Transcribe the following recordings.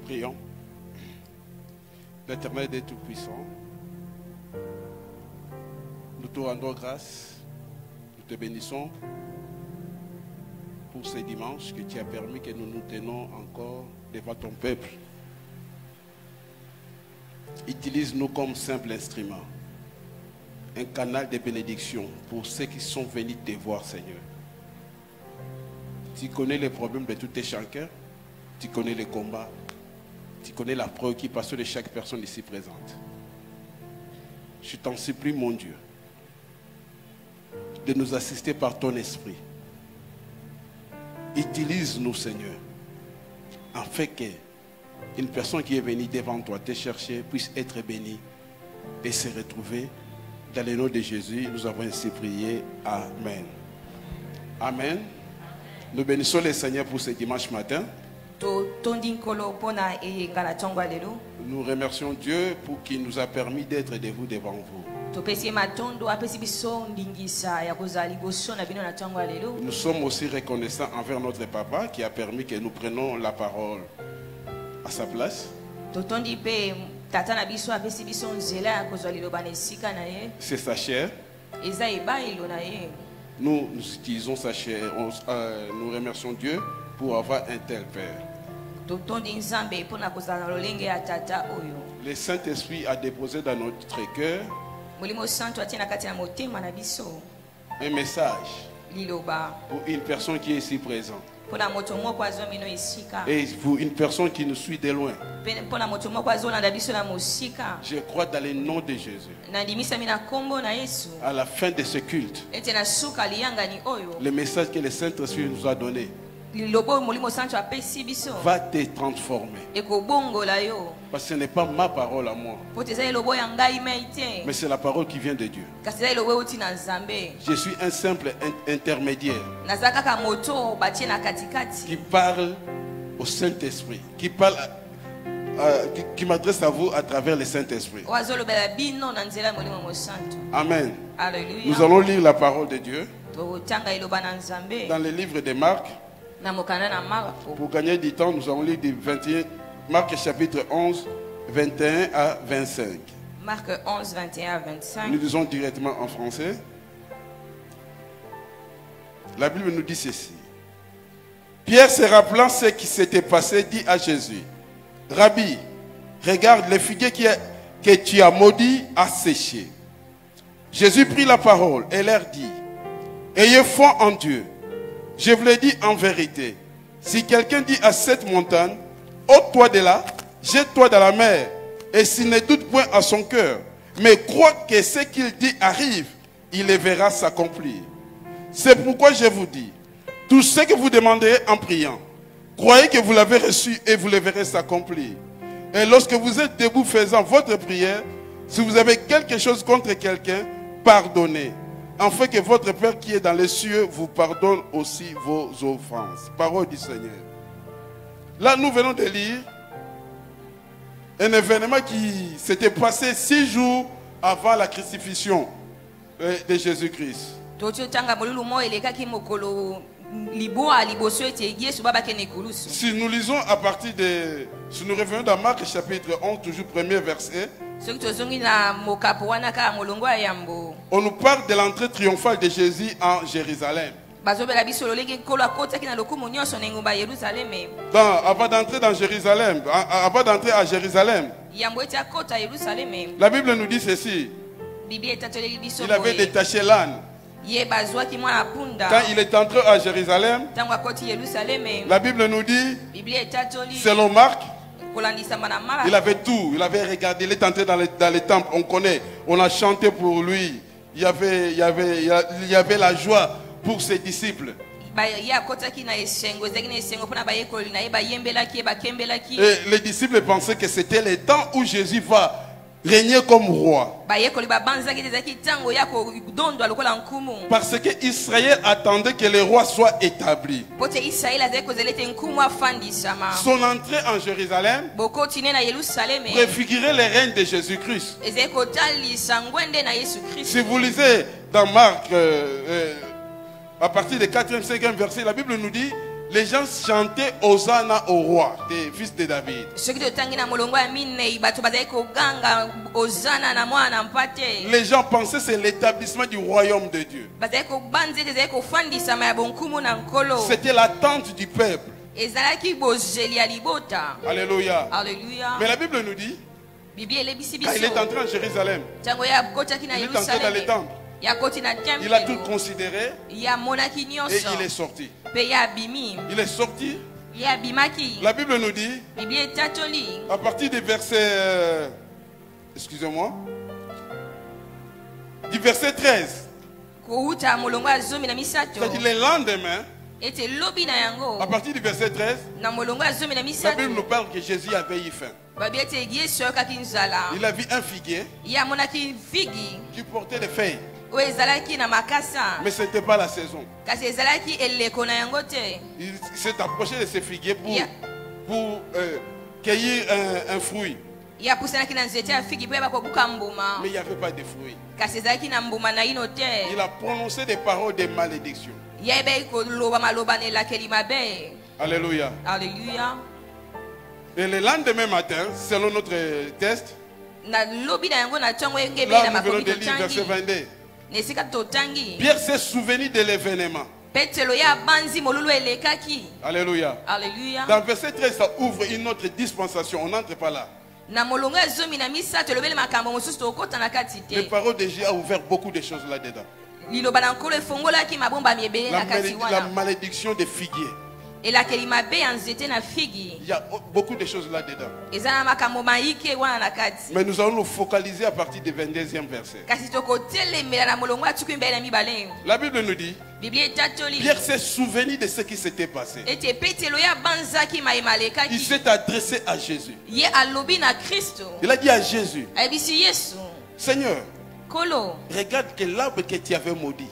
Prions. L'Éternel est tout-puissant. Nous te rendons grâce. Nous te bénissons pour ces dimanches que tu as permis que nous nous tenons encore devant ton peuple. Utilise-nous comme simple instrument, un canal de bénédiction pour ceux qui sont venus te voir, Seigneur. Tu connais les problèmes de tous tes chacun, tu connais les combats, tu connais la préoccupation de chaque personne ici présente. Je t'en supplie, mon Dieu, de nous assister par ton esprit. Utilise-nous, Seigneur, afin qu'une personne qui est venue devant toi te chercher puisse être bénie et se retrouver. Dans le nom de Jésus, nous avons ainsi prié. Amen. Amen. Nous bénissons le Seigneur pour ce dimanche matin. Nous remercions Dieu pour qu'il nous a permis d'être debout devant vous. Nous sommes aussi reconnaissants envers notre papa qui a permis que nous prenions la parole à sa place. C'est sa chair. Nous utilisons sa chair. Nous remercions Dieu pour avoir un tel Père. Le Saint-Esprit a déposé dans notre cœur un message pour une personne qui est ici présente. Et pour une personne qui nous suit de loin. Je crois dans le nom de Jésus. À la fin de ce culte, le message que le Saint-Esprit nous a donné va te transformer. Parce que ce n'est pas ma parole à moi, mais c'est la parole qui vient de Dieu. Je suis un simple intermédiaire qui parle au Saint-Esprit, qui m'adresse à vous à travers le Saint-Esprit. Amen. Nous allons lire la parole de Dieu dans le livre de Marc. Pour gagner du temps, nous allons lire du 21, Marc chapitre 11, 21 à 25. Marc 11, 21 à 25. Nous lisons directement en français. La Bible nous dit ceci. Pierre, se rappelant ce qui s'était passé, dit à Jésus: Rabbi, regarde, le figuier que tu as maudit a séché. Jésus prit la parole et leur dit: Ayez foi en Dieu. Je vous le dis en vérité, si quelqu'un dit à cette montagne, ôte-toi de là, jette-toi dans la mer, et s'il ne doute point à son cœur, mais croit que ce qu'il dit arrive, il le verra s'accomplir. C'est pourquoi je vous dis, tout ce que vous demanderez en priant, croyez que vous l'avez reçu et vous le verrez s'accomplir. Et lorsque vous êtes debout faisant votre prière, si vous avez quelque chose contre quelqu'un, pardonnez. Afin que votre Père qui est dans les cieux vous pardonne aussi vos offenses. Parole du Seigneur. Là, nous venons de lire un événement qui s'était passé 6 jours avant la crucifixion de Jésus-Christ. Si nous lisons à partir de... Si nous revenons dans Marc chapitre 11, toujours premier verset, on nous parle de l'entrée triomphale de Jésus en Jérusalem. Avant d'entrer dans Jérusalem, avant d'entrer à Jérusalem, la Bible nous dit ceci. Il avait détaché l'âne. Quand il est entré à Jérusalem, la Bible nous dit, selon Marc, il avait tout, il avait regardé, il est entré dans les temples, on connaît, on a chanté pour lui, il y avait la joie pour ses disciples. Et les disciples pensaient que c'était le temps où Jésus va régner comme roi. Parce que Israël attendait que le roi soit établi. Son entrée en Jérusalem préfigurait le règne de Jésus-Christ. Si vous lisez dans Marc, à partir du 4e, 5e verset, la Bible nous dit les gens chantaient Hosanna au roi, des fils de David. Les gens pensaient que c'est l'établissement du royaume de Dieu. C'était l'attente du peuple. Alléluia. Alléluia. Mais la Bible nous dit, quand il est entré en Jérusalem, il est entré dans les temples. Il a tout considéré et il est sorti. Il est sorti. La Bible nous dit, à partir du verset, excusez-moi, du verset 13, c'est-à-dire le lendemain, à partir du verset 13, la Bible nous parle que Jésus avait eu faim. Il a vu un figuier qui portait des feuilles. Mais ce n'était pas la saison. Il s'est approché de ce figuier pour cueillir un fruit. Mais il n'y avait pas de fruit. Il a prononcé des paroles de malédiction. Alléluia. Alléluia. Et le lendemain matin, selon notre test, là nous venons de lire verset 22. Pierre s'est souvenu de l'événement. Alléluia. Alléluia. Dans verset 13, ça ouvre une autre dispensation. On n'entre pas là. Les paroles de Jésus a ouvert beaucoup de choses là-dedans. La malédiction des figuiers. Il y a beaucoup de choses là-dedans. Mais nous allons nous focaliser à partir du 22e verset. La Bible nous dit, Pierre s'est souvenu de ce qui s'était passé. Il s'est adressé à Jésus. Il a dit à Jésus, Seigneur, regarde que l'arbre que tu avais maudit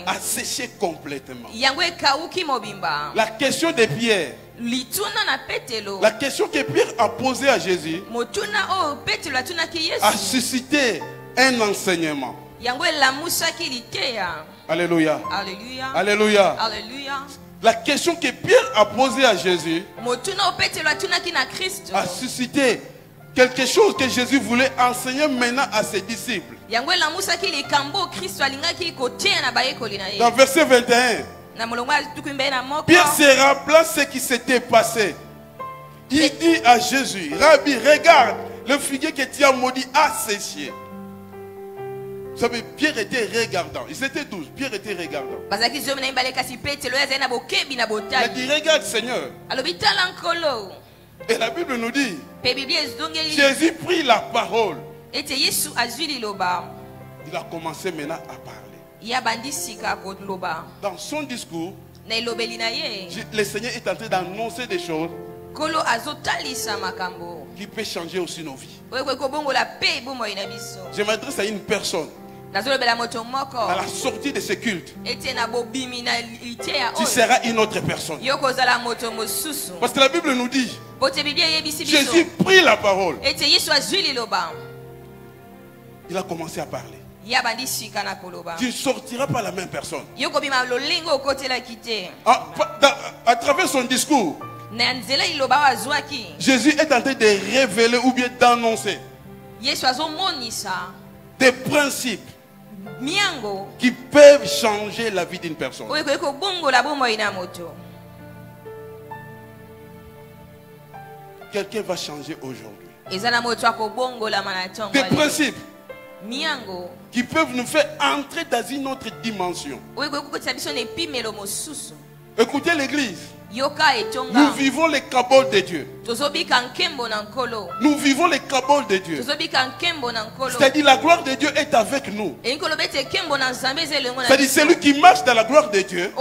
a séché complètement. La question de Pierre, la question que Pierre a posée à Jésus a suscité un enseignement. Alléluia. Alléluia. Alléluia. Alléluia. La question que Pierre a posée à Jésus a suscité quelque chose que Jésus voulait enseigner maintenant à ses disciples. Dans verset 21, Pierre se rappela ce qui s'était passé. Il dit à Jésus, Rabbi, regarde, le figuier que tu as maudit a séché. Vous savez, Pierre était regardant. Ils étaient 12. Pierre était regardant. Il a dit, regarde Seigneur. Et la Bible nous dit, Jésus prit la parole. Il a commencé maintenant à parler. Dans son discours, le Seigneur est en train d'annoncer des choses qui peuvent changer aussi nos vies. Je m'adresse à une personne. À la sortie de ce culte, tu seras une autre personne. Parce que la Bible nous dit, Jésus prit la parole. Il a commencé à parler. Tu ne sortiras pas la même personne. À travers son discours, Jésus est en train de révéler ou bien d'annoncer des principes qui peuvent changer la vie d'une personne. Quelqu'un va changer aujourd'hui. Des principes qui peuvent nous faire entrer dans une autre dimension. Écoutez l'église. Nous vivons les cabots de Dieu. Nous vivons les cabots de Dieu. C'est-à-dire la gloire de Dieu est avec nous. C'est-à-dire celui qui marche dans la gloire de Dieu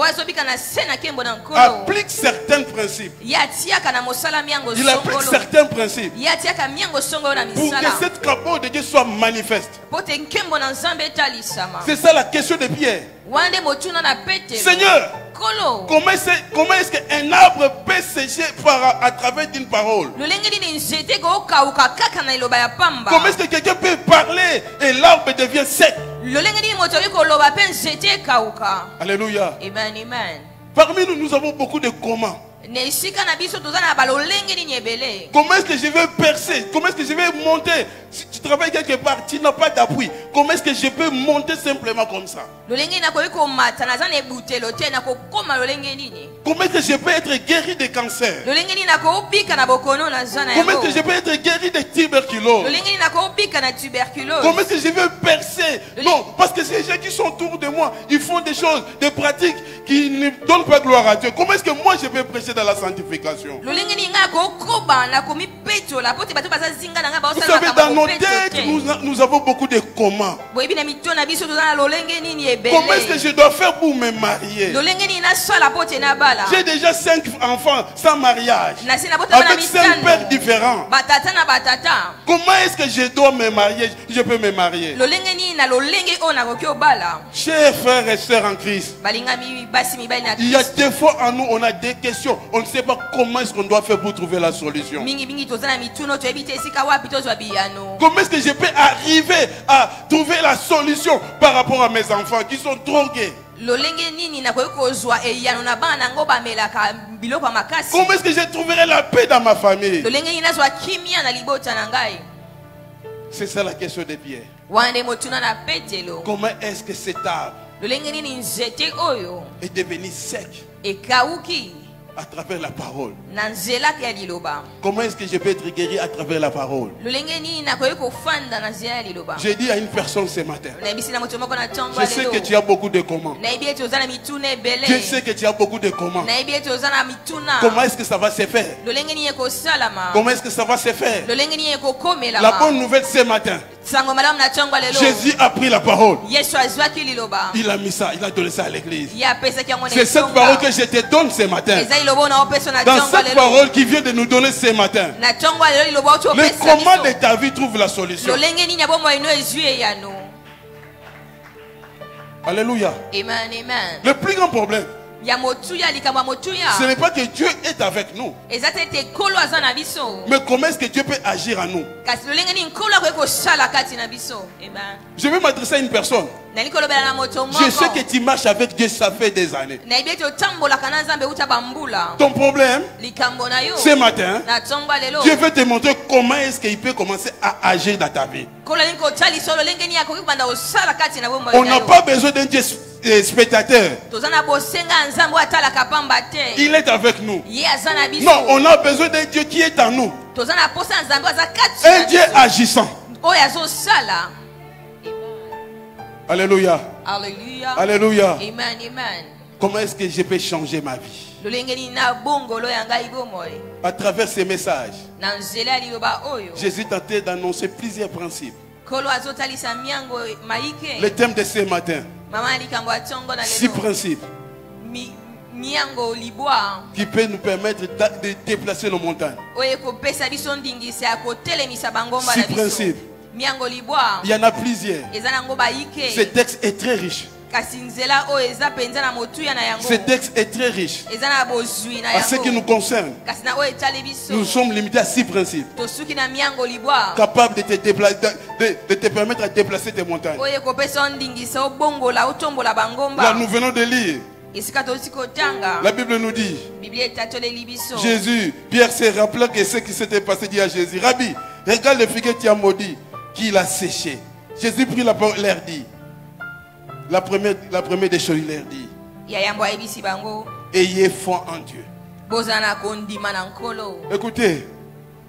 applique certains principes. Il applique certains principes pour que cette cabot de Dieu soit manifeste. C'est ça la question de Pierre. Seigneur, comment est-ce qu'un arbre peut sécher à travers d'une parole? Comment est-ce que quelqu'un peut parler et l'arbre devient sec? Alléluia. Amen, amen. Parmi nous, nous avons beaucoup de comment. Na esika na biso tozana balolenge ni nyebele. Comment est-ce que je vais percer? Comment est-ce que je vais monter? Si tu travailles quelque part, tu n'as pas d'appui. Comment est-ce que je peux monter simplement comme ça? Lolenge na koyiko mata na zana ebutelo te na kokoma lolenge nini. Comment est-ce que je peux être guéri de cancer? Lolenge ni na kobika na bokono na zana Comment yango. est-ce que je peux être guéri de tuberculose? Lolenge ni na kobika na tuberculose. Comment est-ce que je vais percer? Non, parce que ces gens qui sont autour de moi, ils font des choses, des pratiques qui ne donnent pas gloire à Dieu. Comment est-ce que moi je peux prêcher dans la sanctification? Lolenge ni nga kokoba na komi peto la pote bato baza zinga na nga ba Vous osala savez, dans nos têtes, nous avons beaucoup de comment. boyebi na mito na biso tozana lolenge nini ebele. Comment est-ce que je dois faire pour me marier? Lolenge ni na sala pote na bala. J'ai déjà 5 enfants sans mariage, Na sina bota bana avec 5 pères différents. Batata na batata. Comment est-ce que je dois me marier? Je peux me marier. Lolenge ni na lolenge o na koki obala. Chers frères et sœurs en Christ, Balinga mi basi mibali na il y a Christ. des fois en nous, on a des questions. On ne sait pas comment est-ce qu'on doit faire pour trouver la solution. Mingi mingi tozana mituno toyebi te esika wapi tozwa biyano. Comment est-ce que je peux arriver à trouver la solution par rapport à mes enfants qui sont drogués? Lolenge nini na koki kozwa eyano na bana nango bamelaka biloko ya makasi. Comment est-ce que je trouverai la paix dans ma famille? Lolenge nini nazwa kimia na libota na ngai. C'est ça la question de Pierre. Wande motuna na petelo. Comment est-ce que cet arbre Lolenge nini nzete oyo est devenu sec ekauki à travers la parole? na nzela ya liloba. Comment est-ce que je peux être guéri à travers la parole? Lolenge nini na koki kofanda na nzela ya liloba. J'ai dit à une personne ce matin, Na ebisi na moto moko na tongo je sais que tu as beaucoup de comment. na ebi ete ozana mituna ebele. Je sais que tu as beaucoup de comment. Na ebi ete ozana mituna. Comment est-ce que ça va se faire? Lolenge nini ekosalama. Comment est-ce que ça va se faire? Lolenge nini ekokomelama. La bonne nouvelle ce matin, Sango malamu na tongo lelo. Jésus a pris la parole. Yesu azwaki liloba. Il a mis ça, il a donné ça à l'église. Ye apesaki yango na C'est cette parole que je te donne ce matin. eza liloba na opesa na Dans tongo cette lelo. parole qui vient de nous donner ce matin, Na tongo lelo liloba oto le opesa comment de biso. ta vie trouve la solution. Lolenge nini abomo ino ezwi eyano. Alléluia. Amen, amen. Le plus grand problème, Ya motuya likambo ya motuya. ce n'est pas que Dieu est avec nous, Eza te te kolo aza na biso. mais comment est-ce que Dieu peut agir en nous? Kasi lolenge nini nkolo akoki kosala kati na biso. Amen. Je vais m'adresser à une personne. Nali kolobela na moto moko. Je sais que tu marches avec Dieu, ça fait des années. Na ebi ete otambolaka na nzambe uta bambula. Ton problème, Likambo na yo. ce matin, Na tongo lelo. Dieu veut te montrer comment est-ce qu'il peut commencer à agir dans ta vie. Kolo lingi kotalisa lolenge nini akoki kubanda osala kati na bombo On n'a pas besoin d'un Dieu spectateur. tozana bosenga nzambe atalaka pamba te. Il est avec nous. Ye aza na biso. Non, on a besoin d'un Dieu qui est en nous. Tozana posa nzambe aza kati Un na Dieu biso. agissant. Oyo azosala. Alléluia. Alléluia. Alléluia. Amen, amen. Comment est-ce que je peux changer ma vie? Lolenge nini na bongolo ya ngai bomoi. À travers ces messages, Na nzela ya liloba oyo. Jésus tentait d'annoncer plusieurs principes. Kolo azotalisa miango maike. Le thème de ce matin, Mama likambo atongo na 6 lelo. principes Miango libwa. qui peuvent nous permettre de déplacer nos montagnes. Oye kopesa biso ndingisa ya kotelemisa bangomba 6 na biso. principes. Miango libwa. Il y en a plusieurs. Eza nango baike. Ce texte est très riche. Kasi nzela oyo eza penza na motuya na yango. Ce texte est très riche. Eza na bozwi na À ce qui nous yango. concerne, Kasi na oyo etali biso. nous sommes limités à 6 principes Tosuki na miango libwa. capables de te permettre à déplacer tes montagnes. Oyo kopesa ondingisa obongola otombola Là, bangomba. nous venons de lire. Esika tosi kotanga. La Bible nous dit, Biblia etatoleli biso. Jésus, Pierre se rappela que ce qui s'était passé dit à Jésus, Rabbi, regarde le figuier qui a maudit, qu'il a séché. Jésus prit la parole, leur dit, la première des choses, il leur dit, Ya yambo ayebisi bango. ayez foi en Dieu. Bozana kondima na nkolo. Écoutez,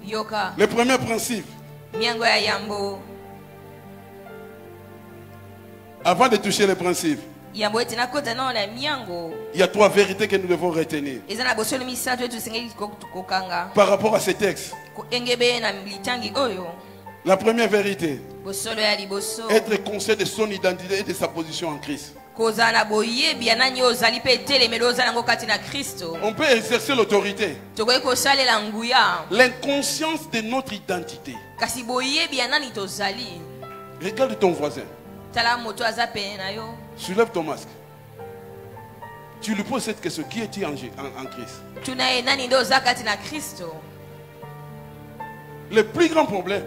Yoka. le premier principe, Miango ya yambo. avant de toucher le principe, Yambo ete nakota na na miango. il y a 3 vérités que nous devons retenir. Eza na bosolo misato etu sengeli kokanga. Par rapport à ce texte, Ko engebe na litangi oyo. la première vérité, Bosolo ya liboso. être conscient de son identité et de sa position en Christ. Kozana boyebi ya nani ozali pe telemelo ozala ngo kati na Kristo. On peut exercer l'autorité. Tokoki kosalela nguya. L'inconscience de notre identité. Kasi boyebi ya nani tozali. Regarde ton voisin. Tala moto aza pene na yo. Soulève ton masque. Tu lui poses cette question. Qui es-tu en Christ? Tuna ye nani ndo oza kati na Kristo. Le plus grand problème,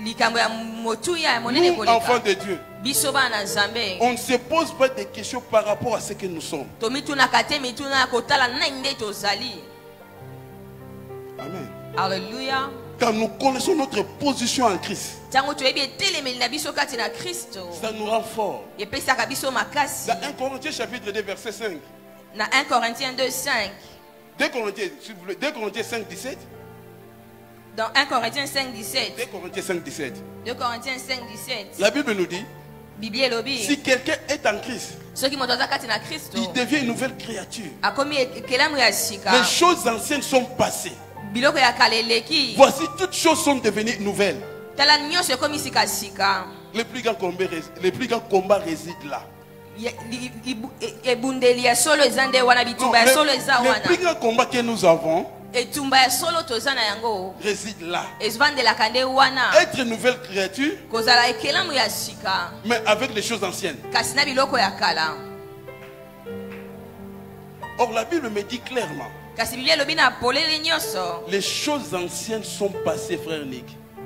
Likambo ya motu ya monene nous, enfants koleka. de Dieu, biso bana nzambe On ne se pose pas des questions par rapport à ce que nous sommes. tomitunaka te mituna kotala nani nde tozali. Amen. Alléluia. Quand nous connaissons notre position en Christ, Tango toyebi etelemeli na biso kati na Kristo ça nous rend fort. epesaka biso makasi. Dans 1 Corinthiens chapitre 2 verset 5. Na 1 Corinthiens 2:5. 2 Corinthiens, s'il vous plaît, 2 Corinthiens 5, 17. Dans 1 Corinthiens 5:17. 2 Corinthiens 5, 17. 2 Corinthiens 5:17. La Bible nous dit, Bible elobi si quelqu'un est en Christ, soki moto aza kati na Kristo il devient une nouvelle créature. akomi ekelamu ya sika. Les choses anciennes sont passées. Biloko ya kala eleki. Voici, toutes choses sont devenues nouvelles. Tala nyonso ekomi sika. Le plus grand combat réside là. Ebundeli ya solo eza nde wana Non, bitumba ya solo eza le plus wana. grand combat que nous avons Etumba ya solo toza na yango réside là. ezivandelaka nde wana Être une nouvelle créature, kozala ekelamu ya sika mais avec les choses anciennes. kasi na biloko ya kala. Or, la Bible me dit clairement, Kasi Biblia elobi na polele nyonso les choses anciennes sont passées, frère Nick.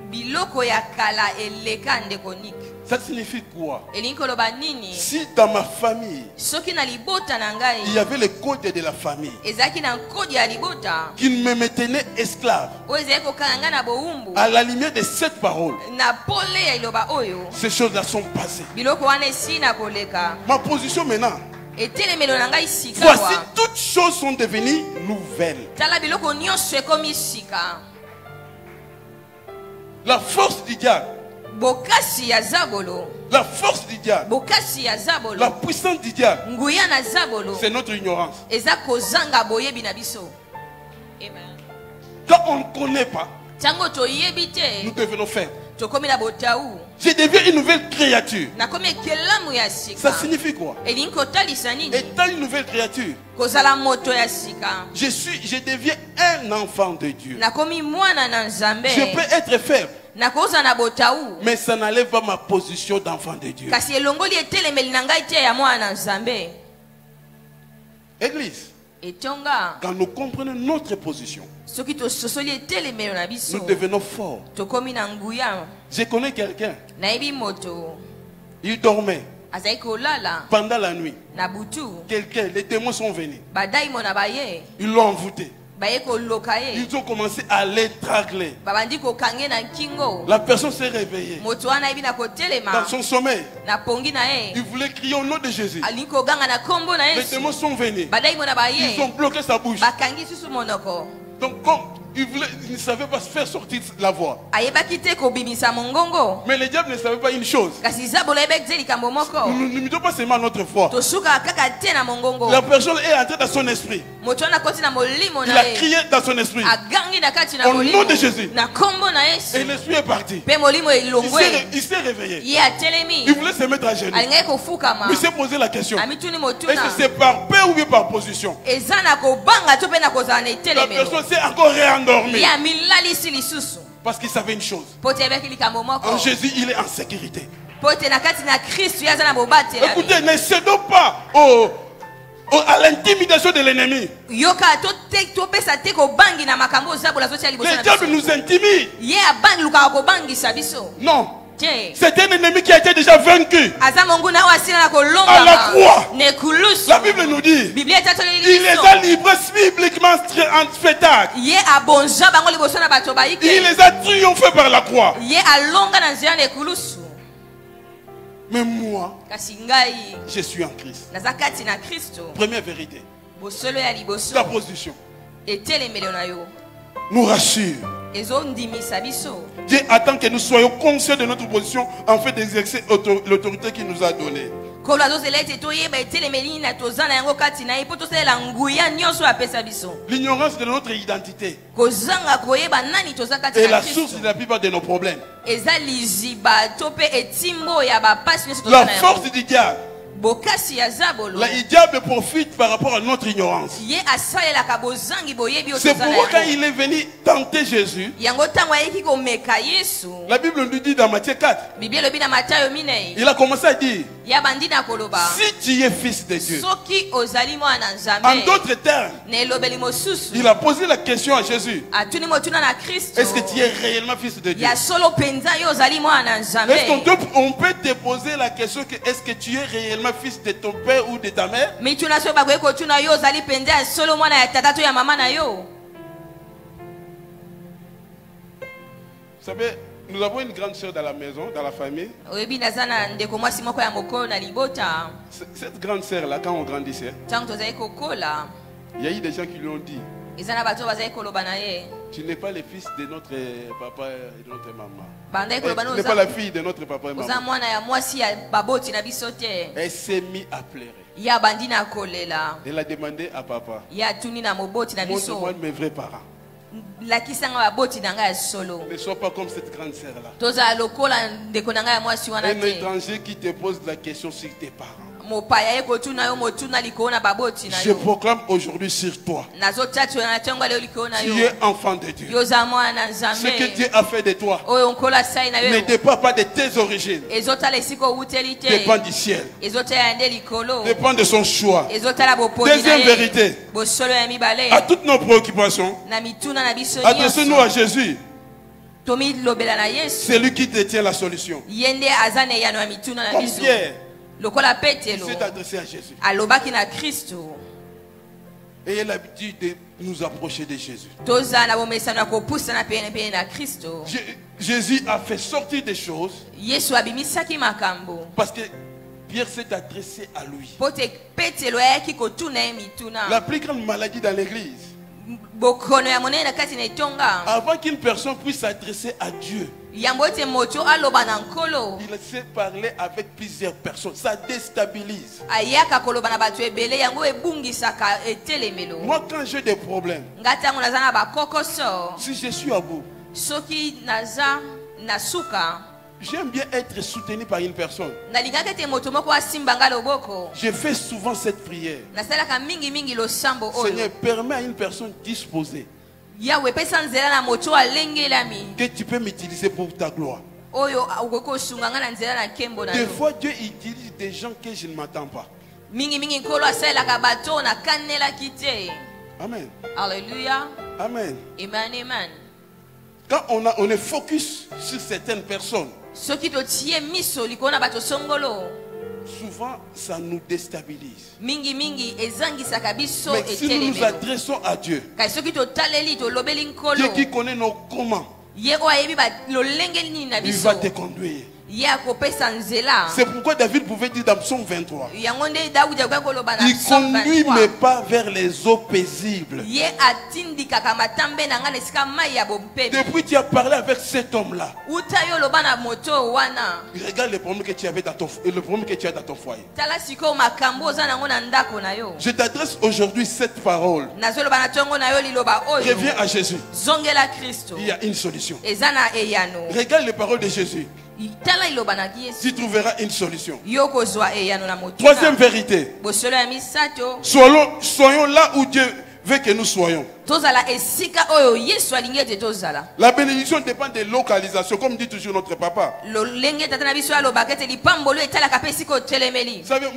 biloko ya kala eleka ndeko Nick. Ça signifie quoi? Elingi koloba nini? Si dans ma famille, Soki na libota na il ngai y avait le code de la famille ezalaki na nkodi ya libota qui me maintenait esclave, oyo ezalaki kokanga ngai na bowumbu à la lumière de cette parole, na pole ya liloba oyo ces choses-là sont passées. biloko wana esi na koleka Ma position maintenant, etelemelo na ngai sika voici, wa. toutes choses sont devenues nouvelles. Tala biloko nyonso ekomi sika. La force du diable, Bokasi ya zabolo, la force du diable, bokasi ya la zabolo, puissance du diable, nguya na zabolo c'est notre ignorance. eza kozanga boyebi na biso. Amen. Quand on ne connaît pas, Tango toyebi nous te devenons faibles. tokomi na botau Je deviens une nouvelle créature. nakomi ekelamu ya Ça sika. signifie quoi? Elingi kotalisa nini? Étant une nouvelle créature, Kozala moto ya sika. je deviens un enfant de Dieu. Nakomi mwana na nzambe. Je peux être faible, Nakoza na botau mais ça n'enlève pas ma position d'enfant de Dieu. kasi elongoli etelemeli na ngai te ya mwana na nzambe. Église, Etonga quand nous comprenons notre position, soki tososoli etelemelo na biso nous devenons forts. tokomi na nguya. Je connais quelqu'un, Nayebi moto il dormait azali kolala pendant la nuit. na butu Quelqu'un, les témoins sont venus. badaimo na baye Ils l'ont envoûté. baye koloka ye Ils ont commencé à l'étrangler. babandi kokange na nkingo. La personne s'est réveillée. Moto wana yebi na Dans kotelema son sommeil, na pongi na il ye voulait crier au nom de Jésus. alingi koganga na kombo na Les Yesu. témoins sont venus. Badaimo na Ils ont baye bloqué sa bouche. bakangi susu monoko. Donc, comme il ne savait pas faire sortir la voix. Ayebaki te kobimisa mongongo Mais le diable ne savait pas une chose. kasi zabolo yebeki te likambo moko Nous ne mettons pas seulement notre foi. tosuka kaka te na mongongo. La personne est entrée dans son esprit. Moto wana akoti na molimo Il na a ye crié dans son esprit. agangi na kati na Au nom molimo de Jésus. na kombo na Et Yesu l'esprit est parti. mpe molimo elongwe Il s'est réveillé. ye atelemi Il voulait se mettre à genoux. alingaki kofukama Il s'est posé la question. amituni Est-ce motuna que c'est par peur ou bien par position? eza na kobanga to mpe na kozala na La etelemelo personne s'est encore réendormie. ye amilalisi lisusu Parce qu'il savait une chose. mpo te yebeki likambo moko En Jésus, il est en sécurité. mpo te na kati na kristu ye aza na bobatela Écoutez, ne cédons pas à l'intimidation de l'ennemi. yoka topesa te kobangi na makambo ozabola azotia liboso Le na diable biso nous intimide. ye abangi lukaka kobangisa biso Non. te C'est un ennemi qui a été déjà vaincu. aza monguna oyo asila na À la kolonga croix. nekulusu La Bible nous dit, biblia etatoleli il les biso a livrés bibliquement en spectacle. ye abonza bango liboso na bato Il bayike les a triomphés par la croix. ye alonga na nzela na ekulusu. Mais moi, Kasi ngai je suis en Christ. naza kati na kristo Première vérité. bosolo ya liboso La position etelemelo na yo nous rassure. ezondimisa biso. Dieu attend que nous soyons conscients de notre position afin d'exercer l'autorité qu'il nous a donnée. kolo azozela ete toyeba etelemeli na toza na yango kati na ye mpo tosalela nguya nyonso apesa biso. L'ignorance de notre identité Kozanga koyeba nani toza kati est na la source kristo de la plupart de nos problèmes. eza liziba to mpe etimbo ya bapasi nyonso toza La na yango. force du diable. Bokasi ya zabolo Le diable profite par rapport à notre ignorance. ye asalelaka bozangi boyebi oyo C'est toza na pourquoi quand yango. il est venu tenter Jésus, Yango ntango ayeki komeka Yesu la Bible nous dit dans Matthieu 4, biblia elobi na matayo minei il a commencé à dire, ya bandina koloba si tu es fils de Dieu. soki ozali mwana En nzambe d'autres termes, na elobeli mosusu il a posé la question à Jésus. atuni motuna na Kristo Est-ce que tu es réellement fils de Dieu? ya solo penza yo ozali mwana nzambe Est-ce qu'on peut te poser la question que est-ce que tu es réellement fils de ton père ou de ta mère? mituna so bakoki kotuna yo ozali penza ya solo mwana ya tata to ya mama na yo. Vous savez, nous avons une grande sœur dans la maison, dans la famille. oyebi naza na ndeko mwasi moko ya mokolo na libota Cette grande sœur-là, quand on grandissait, ntango tozali kokola il y a eu des gens qui lui ont dit, eza na bato oyo bazali koloba na ye tu n'es pas le fils de notre papa et de notre maman. bandaki Et koloba tu na n'es pas la fille de notre papa et oza maman. mwana ya mwasi ya baboti na biso te. Elle s'est mise à pleurer. ye abandi na kolela Elle a demandé à papa, ye atuni na moboti na montre-moi biso mes vrais parents. lakisanga baboti na ngai ya solo Ne sois pas comme cette grande sœur-là. tozala lokola ndeko na ngai ya mwasi wana Un te étranger qui te pose la question sur tes parents. mopaya ye kotuna yo motuna likolo na baboti na Je yo proclame aujourd'hui sur toi, nazotatula na ntongo leo likolo na tu yo es enfant de Dieu. yo oza mwana Ce que nzambe Dieu a fait de toi oyo nkolo asali na ne yo dépend pas de tes origines, ezotala esika owuteli te dépend du ciel, ezotala nde likolo dépend de son choix. ezotala boponi na Deuxième ye vérité, bosolo ya mibale à toutes nos préoccupations, na mituna na biso adressez-nous nyonso à Jésus, tomilobela na yesu c'est lui qui détient la solution. ye nde aza na eyano ya mituna na Comme biso Pierre, lokola il petelo s'est adressé à Jésus. alobaki na kristo Et il a l'habitude de nous approcher de Jésus. tozala na bomesano ya kopusana penepene na kristo Jésus a fait sortir des choses yesu abimisaki makambo parce que Pierre s'est adressé à lui. mpo te petelo ayaki kotuna ye mituna La plus grande maladie dans l'église, bokono ya monene na kati na etonga avant qu'une personne puisse s'adresser à Dieu, yambo ete moto aloba na nkolo il sait parler avec plusieurs personnes. Ça déstabilise. ayaka koloba na bato ebele yango ebungisaka etelemelo Moi, quand j'ai des problèmes, nga ntango naza na bakokoso si je suis à bout, soki naza na suka j'aime bien être soutenu par une personne. nalingaka ete moto moko asimba nga loboko Je fais souvent cette prière. nasalaka mingimingi losambo Seigneur, oyo permets à une personne disposée yawe epesa nzela na moto alengelami que tu peux m'utiliser pour ta gloire. oyo okoki kosunga nga na nzela na nkembo na Des yo fois, Dieu utilise des gens que je ne m'attends pas. mingimingi nkolo asalelaka bato oyo nakanelaki te. Amen. Alléluia. Amen. Amen, amen. Quand on est focus sur certaines personnes, soki totie miso likolo na bato songolo souvent ça nous déstabilise. mingimingi ezangisaka biso Mais si nous nous etelemelo adressons à Dieu, kasi soki totaleli tolobeli nkolo Dieu qui connaît nos comment, ye oyo ayebi lolenge nini na il biso va te conduire. ye akopesa nzela C'est pourquoi David pouvait dire dans Psaume 23, yango nde daudi akoki koloba na il Psaume conduit 23. mes pas vers les eaux paisibles. ye atindikaka matambe na nga na esika mai ya bompebi Depuis tu as parlé avec cet homme-là, uta yo oloba na moto wana regarde le problème que tu avais dans le problème que tu as dans ton foyer. tala sikoyo makambo oza nango na ndako na yo Je t'adresse aujourd'hui cette parole. nazoloba na ntongo na yo liloba oyo Reviens à Jésus. zongela kristo Il y a une solution. eza na eyano Regarde les paroles de Jésus. tala liloba na yesu Tu trouveras une solution. yo kozwa eyano na Troisième motuna vérité. bosolo ya misato Soyons là où Dieu veut que nous soyons. tozala esika oyo yesu alingi ete tozala La bénédiction dépend des localisations, comme dit toujours notre papa. lolenge tata na biso alobaka ete lipambolo etalaka mpe esika otelemeli Vous savez,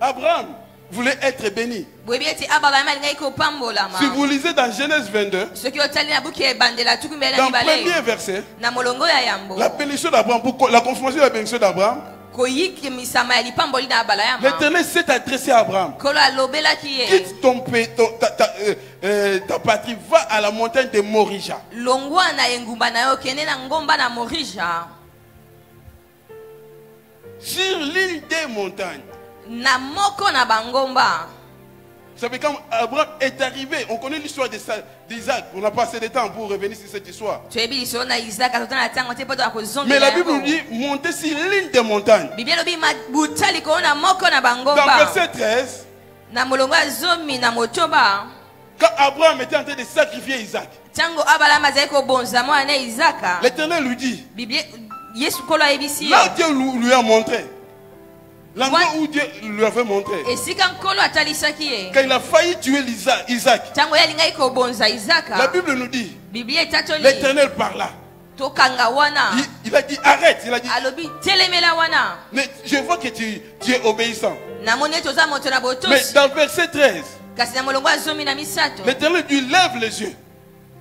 Abraham voulait être béni. boyebi ete abrahama alingaki kopambolama Si vous lisez dans Genèse 22, soki otali na buku ya ebandela tuku mbele na dans le premier mibale verset, na molongo ya yambo la bénédiction d'Abraham, la confirmation de la bénédiction d'Abraham, koyikimisama ya lipamboli na abala yama l'Éternel s'est adressé à Abraham. kolo alobelaki ye Quitte ta patrie, va à la montagne de Morija. longwa na engumba na yo kende na ngomba na morija Sur l'île des montagnes. na moko na bangomba. Vous savez, quand Abraham est arrivé, on connaît l'histoire d'Isaac. On n'a pas assez de temps pour revenir sur cette histoire. toyebi liso na isaka totala ntango te mpo toakozongela Mais la Bible nous dit monter sur l'île des montagnes. bibi elobi buta likolo na moko na Dans bangomba verset 13, na molongo ya zomi na motoba quand Abraham était en train de sacrifier Isaac, ntango abalama azali kobonza mwana isaka l'Éternel lui dit, biblia yesu kolo ayebisi là ye Dieu lui a montré, l'endroit où Dieu lui avait montré, esika nkolo atalisaki ye quand il a failli tuer Isaac, ntango ye alingaki kobonza la isaka Bible nous dit, biblia etatoli l'Éternel parla. tokanga wana Il a dit arrête. Il a dit, alobi telemela wana mais je vois que tu es obéissant. namoni toza moto na Mais botosi dans le verset 13, kasi na molongo ya zomi na misato l'Éternel lui lève les yeux.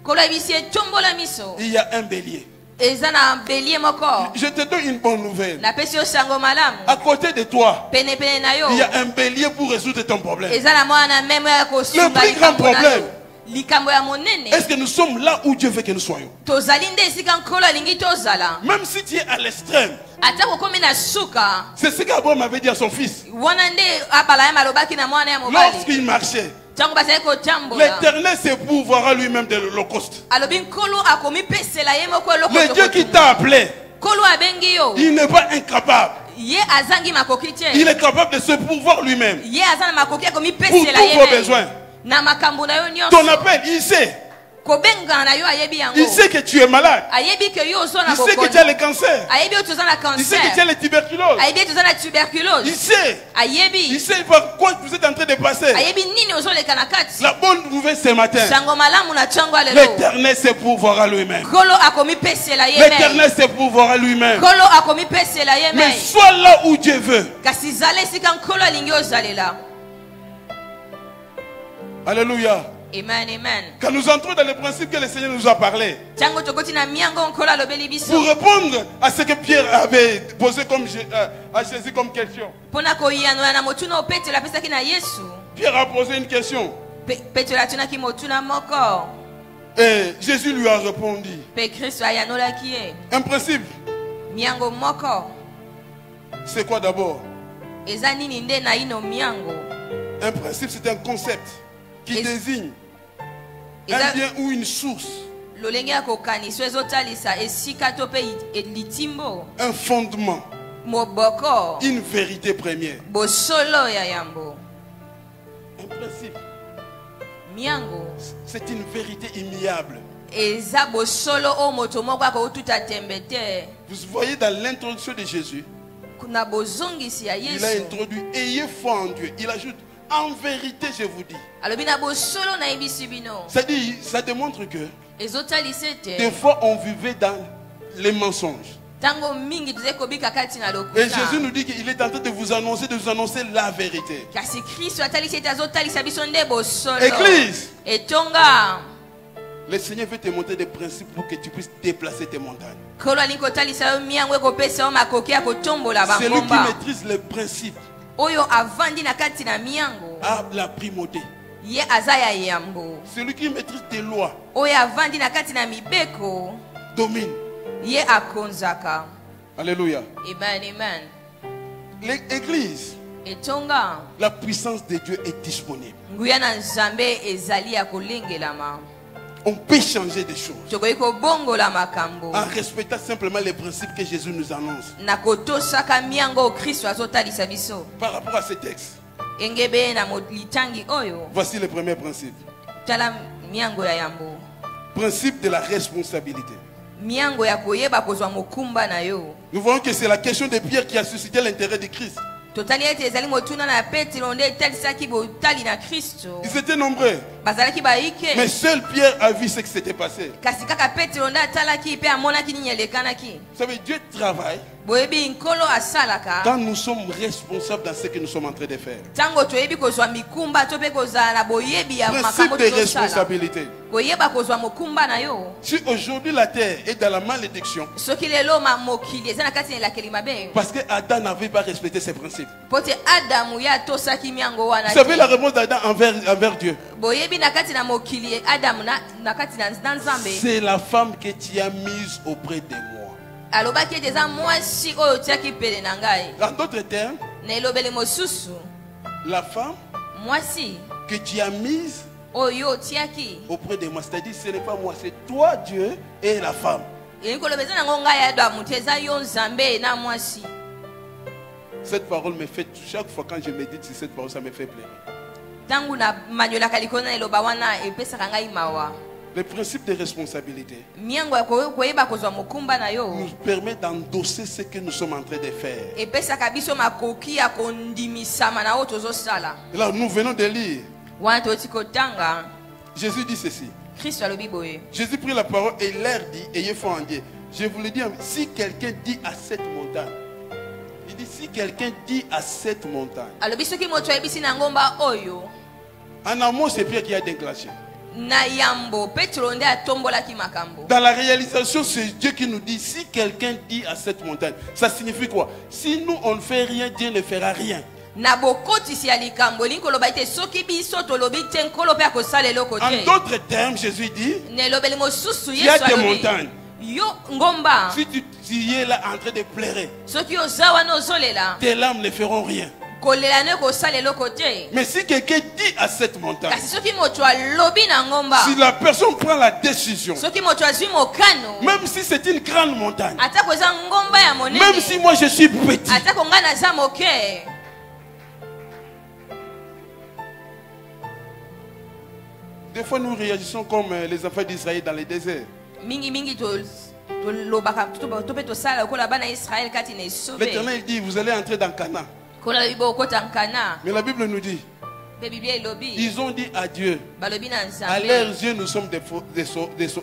kolobisi etombola miso Il y a un bélier. eza na belie moko Je te donne une bonne nouvelle. napesi yo sango malamu À côté de toi, penepene na yo il y a un bélier pour résoudre ton problème. eza na mwana meme ya Le kosunga plus grand likambo na problème, yo likambo ya monene est-ce que nous sommes là où Dieu veut que nous soyons? tozali nde esika nkolo alingi tozala Même si tu es à l'extrême, ata kokomi na suka c'est ce qu'Abraham avait dit à son fils. wana nde abala ya malobaki na mwana ya mobali Lorsqu'il marchait, ntango bazali kotambola l'Éternel se pourvoira lui-même de l'Holocauste. alobi nkolo akomipesela ye moko eloko Le Dieu qui t'a appelé, nkolo abengi yo il n'est pas incapable. ye azangi makoki te Il est capable de se pourvoir lui-même ye aza na makoki ya pour komipesela tous ye vos me. besoins. na makambo na yo Ton nyonso appel, il sait. kobengana na yo ayebi yango Il sait que tu es malade. ayebi ke yo ozo na Il sait que tu as bokono le cancer. ayebi yo toza na Il sait que tu as cancer la tuberculose. ayebi yo toza na Il tuberculose sait. Il ayebi sait par quoi vous êtes en train de passer. ayebi nini ozoleka na kati La bonne nouvelle ce matin, sango malamu na ntango alelo l'Éternel se pourvoira lui-même. nkolo akomipesela ye me L'Éternel se pourvoira lui-même. nkolo akomipesela ye Mais me sois là où Dieu veut. kasi zala esika nkolo alingi ozalela Alléluia. amen amen Quand nous entrons dans le principe que le Seigneur nous a parlé, ntango tokoti na miango nkolo alobeli biso pour répondre à ce que Pierre avait posé à Jésus comme question, mpona koyanola na motuna oyo petelo apesaki na yesu Pierre a posé une question petelo atunaki motuna moko et Jésus lui a répondu. mpe kristo ayanolaki ye Un principe, miango moko c'est quoi d'abord? eza nini nde na ino miango Un principe, c'est un concept qui Et- désigne eza un bien ou une source, lolenge ya kokanisa ezotalisa esika to mpe litimbo un fondement, moboko une vérité première. bosolo ya yambo Un principe, miango c'est une vérité immuable. eza bosolo oyo moto moko akoututa tembe te Vous voyez dans l'introduction de Jésus, na bozongisi ya il a yesu introduit ayez foi en Dieu. Il ajoute en vérité, je vous dis. alobi na bosolo nayebisi bino C'est-à-dire, ça démontre que ezotalisa des ete fois on vivait dans les mensonges. ntango mingi tozali kobika kati na Et lokuta Jésus nous dit qu'il est en train de vous annoncer la vérité. kasi kristo atalisi ete azotalisa biso nde bosolo Église, etonga le Seigneur veut te montrer des principes pour que tu puisses déplacer tes montagnes. nkolo alingi kotalisa yo miango ekopesa yo makoki ya kotombola Celui qui bangomba maîtrise les principes oyo avandi na kati na miango a la primauté. ye aza ya yambo Celui qui maîtrise tes lois oyo avandi na kati na mibeko domine. ye akonzaka Alléluia. amen amen L'église, etonga la puissance de Dieu est disponible. nguya na nzambe ezali ya kolengelama On peut changer des choses tokoki kobongola makambo en respectant simplement les principes que Jésus nous annonce. na kotosaka miango oyo kristo azotalisa biso Par rapport à ce texte, engebe na litangi oyo voici le premier principe. tala miango ya yambo Principe de la responsabilité. miango ya koyeba kozwa mokumba na yo Nous voyons que c'est la question de Pierre qui a suscité l'intérêt de Christ. totali ete ezali motuna na petelo nde etalisaki botali na kristo Ils étaient nombreux, bazalaki baike mais seul Pierre a vu ce qui s'était passé. kasi kaka petelo nde atalaki mpe amonaki nini elekanaki Vous savez, Dieu travaille boyebi nkolo asalaka quand nous sommes responsables dans ce que nous sommes en train de faire. ntango toyebi kozwa mikumba to mpe kozala na boyebi ya Principe makambo de tozosala responsabilité. koyeba kozwa mokumba na yo Si aujourd'hui la terre est dans la malédiction, soki lelo mokili eza na kati na elakeli mabe parce que Adam n'avait pas respecté ses principes. po te adamu ye atosaki miango wana Vous savez la te réponse d'Adam envers Dieu? boyebi na kati na mokili adamu na kati na nzambe C'est la femme que tu as mise auprès de moi. alobaki ete eza mwasi oyo otiaki pene na ngai En d'autres termes, na elobeli mosusu la femme mwasi que tu as mise oyo otiaki auprès de moi. C'est-à-dire, ce n'est pas moi, c'est toi, Dieu, et la femme. elingi koloba eza nango ngai adamu te eza yo nzambe na mwasi Cette parole me fait, chaque fois quand je médite sur cette parole, ça me fait pleurer. ntango na manyolaka likolo na eloba wana epesaka ngai mawa Le principe de responsabilité miango ya koyeba kozwa mokumba na yo nous permet d'endosser ce que nous sommes en train de faire. epesaka biso makoki ya kondimisama na oyo tozosala Et là, nous venons de lire. wana toti kotanga Jésus dit ceci. kristo alobi boye Jésus prit la parole et leur dit, ayez foi en Dieu. Je vous le dis, si quelqu'un dit à cette montagne, il dit si quelqu'un dit à cette montagne, alobi soki moto ayebisi na ngomba oyo en amont c'est Pierre qui a déclenché. na yambo Petro nde atombolaki makambo. Dans la réalisation, c'est Dieu qui nous dit si quelqu'un dit à cette montagne. Ça signifie quoi? Si nous on ne fait rien, Dieu ne fera rien. Na bokotisi ya likambo linkoloba ite soki biso tolobi te nkolo pe akosala eloko te. En d'autres termes, Jésus dit Ne lobeli mosusu il y a Yesu des alobi montagnes. yo ngomba Si tu es là en train de pleurer, soki oza wana ozolela tes larmes ne feront rien. kolela ne kosala eloko te. Mais si quelqu'un dit à cette montagne, Kasi soki moto alobi na ngomba si la personne prend la décision, soki moto azwi mokano même si c'est une grande montagne, atako eza ngomba ya même monene si moi je suis petit, atako ngai naza moke des fois nous réagissons comme les enfants d'Israël dans les déserts. mingi tolobaka to mpe tosala lokola bana Israël kati na esobe L'Éternel dit vous allez entrer dans Canaan. kola lobi bokota nkana Mais la Bible nous dit mpe biblia elobi ils ont dit à Dieu, balobi na à leurs nzambe yeux nous sommes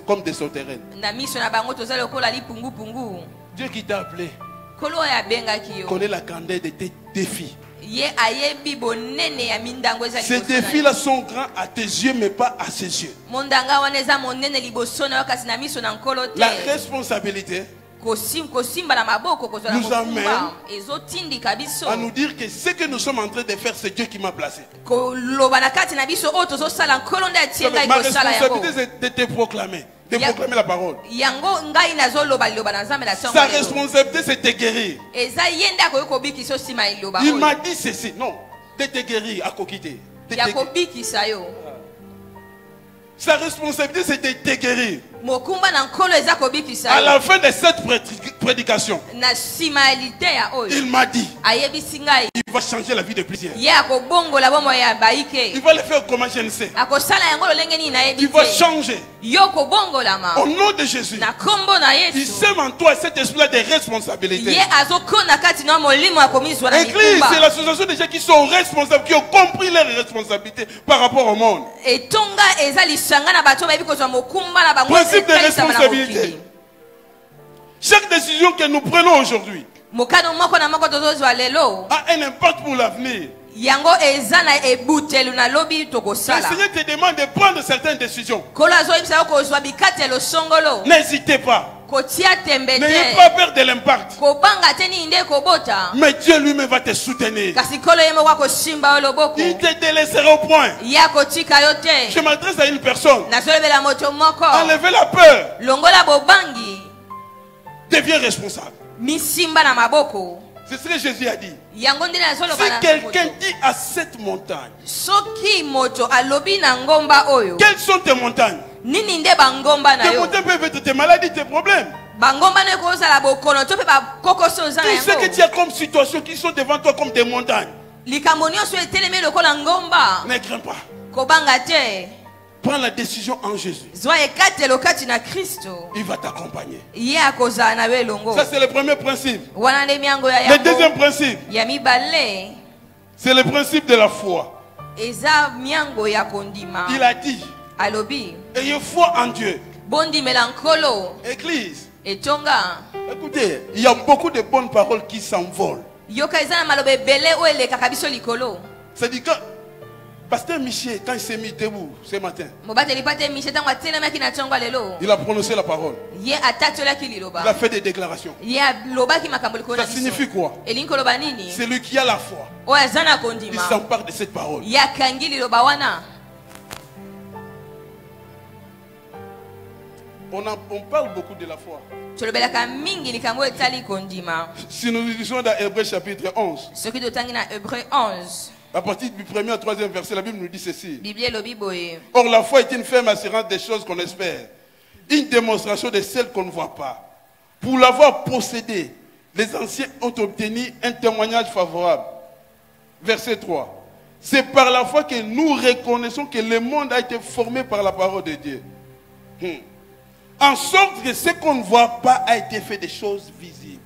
comme des sauterelles. na miso na bango toza lokola lipungupungu. Dieu qui t'a appelé Kolo oyo abengaki yo connaît la grandeur de tes défis. ye ayebi bonene ya mindango eza Ces liboso na yo. défis-là sont grands à tes yeux, mais pas à ses yeux. mondanga wana eza monene liboso na yo kasi na miso na nkolo te. La responsabilité kosimba na maboko kozala nous amène mokumba ezotindika biso à nous dire que ce que nous sommes en train de faire, c'est Dieu qui m'a placé. koloba na kati na biso oyo tozosala nkolo nde atie ngai Ma kosala yango responsabilité, c'est de te proclamer, de proclamer la parole. yango ngai nazoloba liloba na nzambe na ntango Sa lelo. responsabilité, c'est de te guérir. eza ye nde akoki kobikisa osima liloba Il oyo m'a dit ceci. Non, de te guérir, à coquiter. ya kobikisa yo. Sa responsabilité, c'est de te guérir. mokumba na nkolo eza kobikisa À yo. la fin de cette prédication, na nsima ya liteya oyo il m'a dit, ayebisi ngai il va changer la vie de plusieurs. ye akobongola bomoi ya Il baike va le faire comment je ne sais. akosala yango lolenge nini nayebi Il va te changer. yo kobongolama Au nom de Jésus, na kombo na il yesu sème en toi cet esprit-là de responsabilité. ye azokonda kati na molimo ya komizwa na Église, c'est mikumba l'association des gens qui sont responsables, qui ont compris leurs responsabilités par rapport au monde. etonga eza lisanga na bato bayebi kozwa mokumba na bango Principe de etalisama na responsabilité. mokili. Chaque décision que nous prenons aujourd'hui mokano moko na moko tozozwa lelo a un impact pour l'avenir. yango eza na ebutelu na lobi Le tokosala Seigneur te demande de prendre certaines décisions. kolo azoyebisa yo kozwa bikatelo songolo N'hésitez pas. kotia tembe N'ayez te pas peur de l'impact. kobanga te nini nde kobota Mais Dieu lui-même va te soutenir. kasi kolo ye moko akosimba yo loboko Il te délaissera au point. ye akotika yo Je te m'adresse à une personne. nazolobela moto moko Enlevez la peur. longola bobangi Deviens responsable. misimba na maboko C'est ce que Jésus a dit. yango nde nazoloba Si na quelqu'un moto. dit à cette montagne, soki moto alobi na ngomba oyo quelles sont tes montagnes? nini nde bangomba na Tes yo montagnes peuvent être tes maladies, tes problèmes. bangomba no ekozala bokono to mpe bakokoso oza na Tout ce que yango tu as comme situation qui sont devant toi comme des montagnes, likambo nyonso etelemi lokola ngomba ne crains pas. kobanga te Prends la décision en Jésus. zwa ekatelo kati na kristo Il va t'accompagner. ye akozala na yo elongo Ça, c'est le premier principe. wana nde miango ya Le deuxième yango principe, ya mibale c'est le principe de la foi. eza miango ya kondima Il a dit, alobi ayez foi en Dieu. bondimela nkolo Église, etonga écoutez, il y a beaucoup de bonnes paroles qui s'envolent. yoka eza na maloba ebele oyo elekaka biso likolo C'est-à-dire que Pasteur Michel, quand il s'est mis debout ce matin, mobateli pate mishe ntango atelemaki na ntongo lelo il a prononcé la parole. ye atatolaki Il a liloba fait des déclarations. ye alobaki makambo likolo na Ça signifie biso quoi? elingi koloba nini Celui qui a la foi, oyo aza na il kondima s'empare de cette parole. ye akangi liloba wana On parle beaucoup de la foi. tolobelaka mingi likambo oyo etali kondima Si nous lisons dans Hébreux chapitre 11, soki totangi na hébreu 11 à partir du 1er au 3e verset, la Bible nous dit ceci. biblia elobi boye Or, la foi est une ferme assurance des choses qu'on espère, une démonstration de celles qu'on ne voit pas. Pour l'avoir possédé, les anciens ont obtenu un témoignage favorable. Verset 3. C'est par la foi que nous reconnaissons que le monde a été formé par la parole de Dieu. En sorte que ce qu'on ne voit pas a été fait des choses visibles.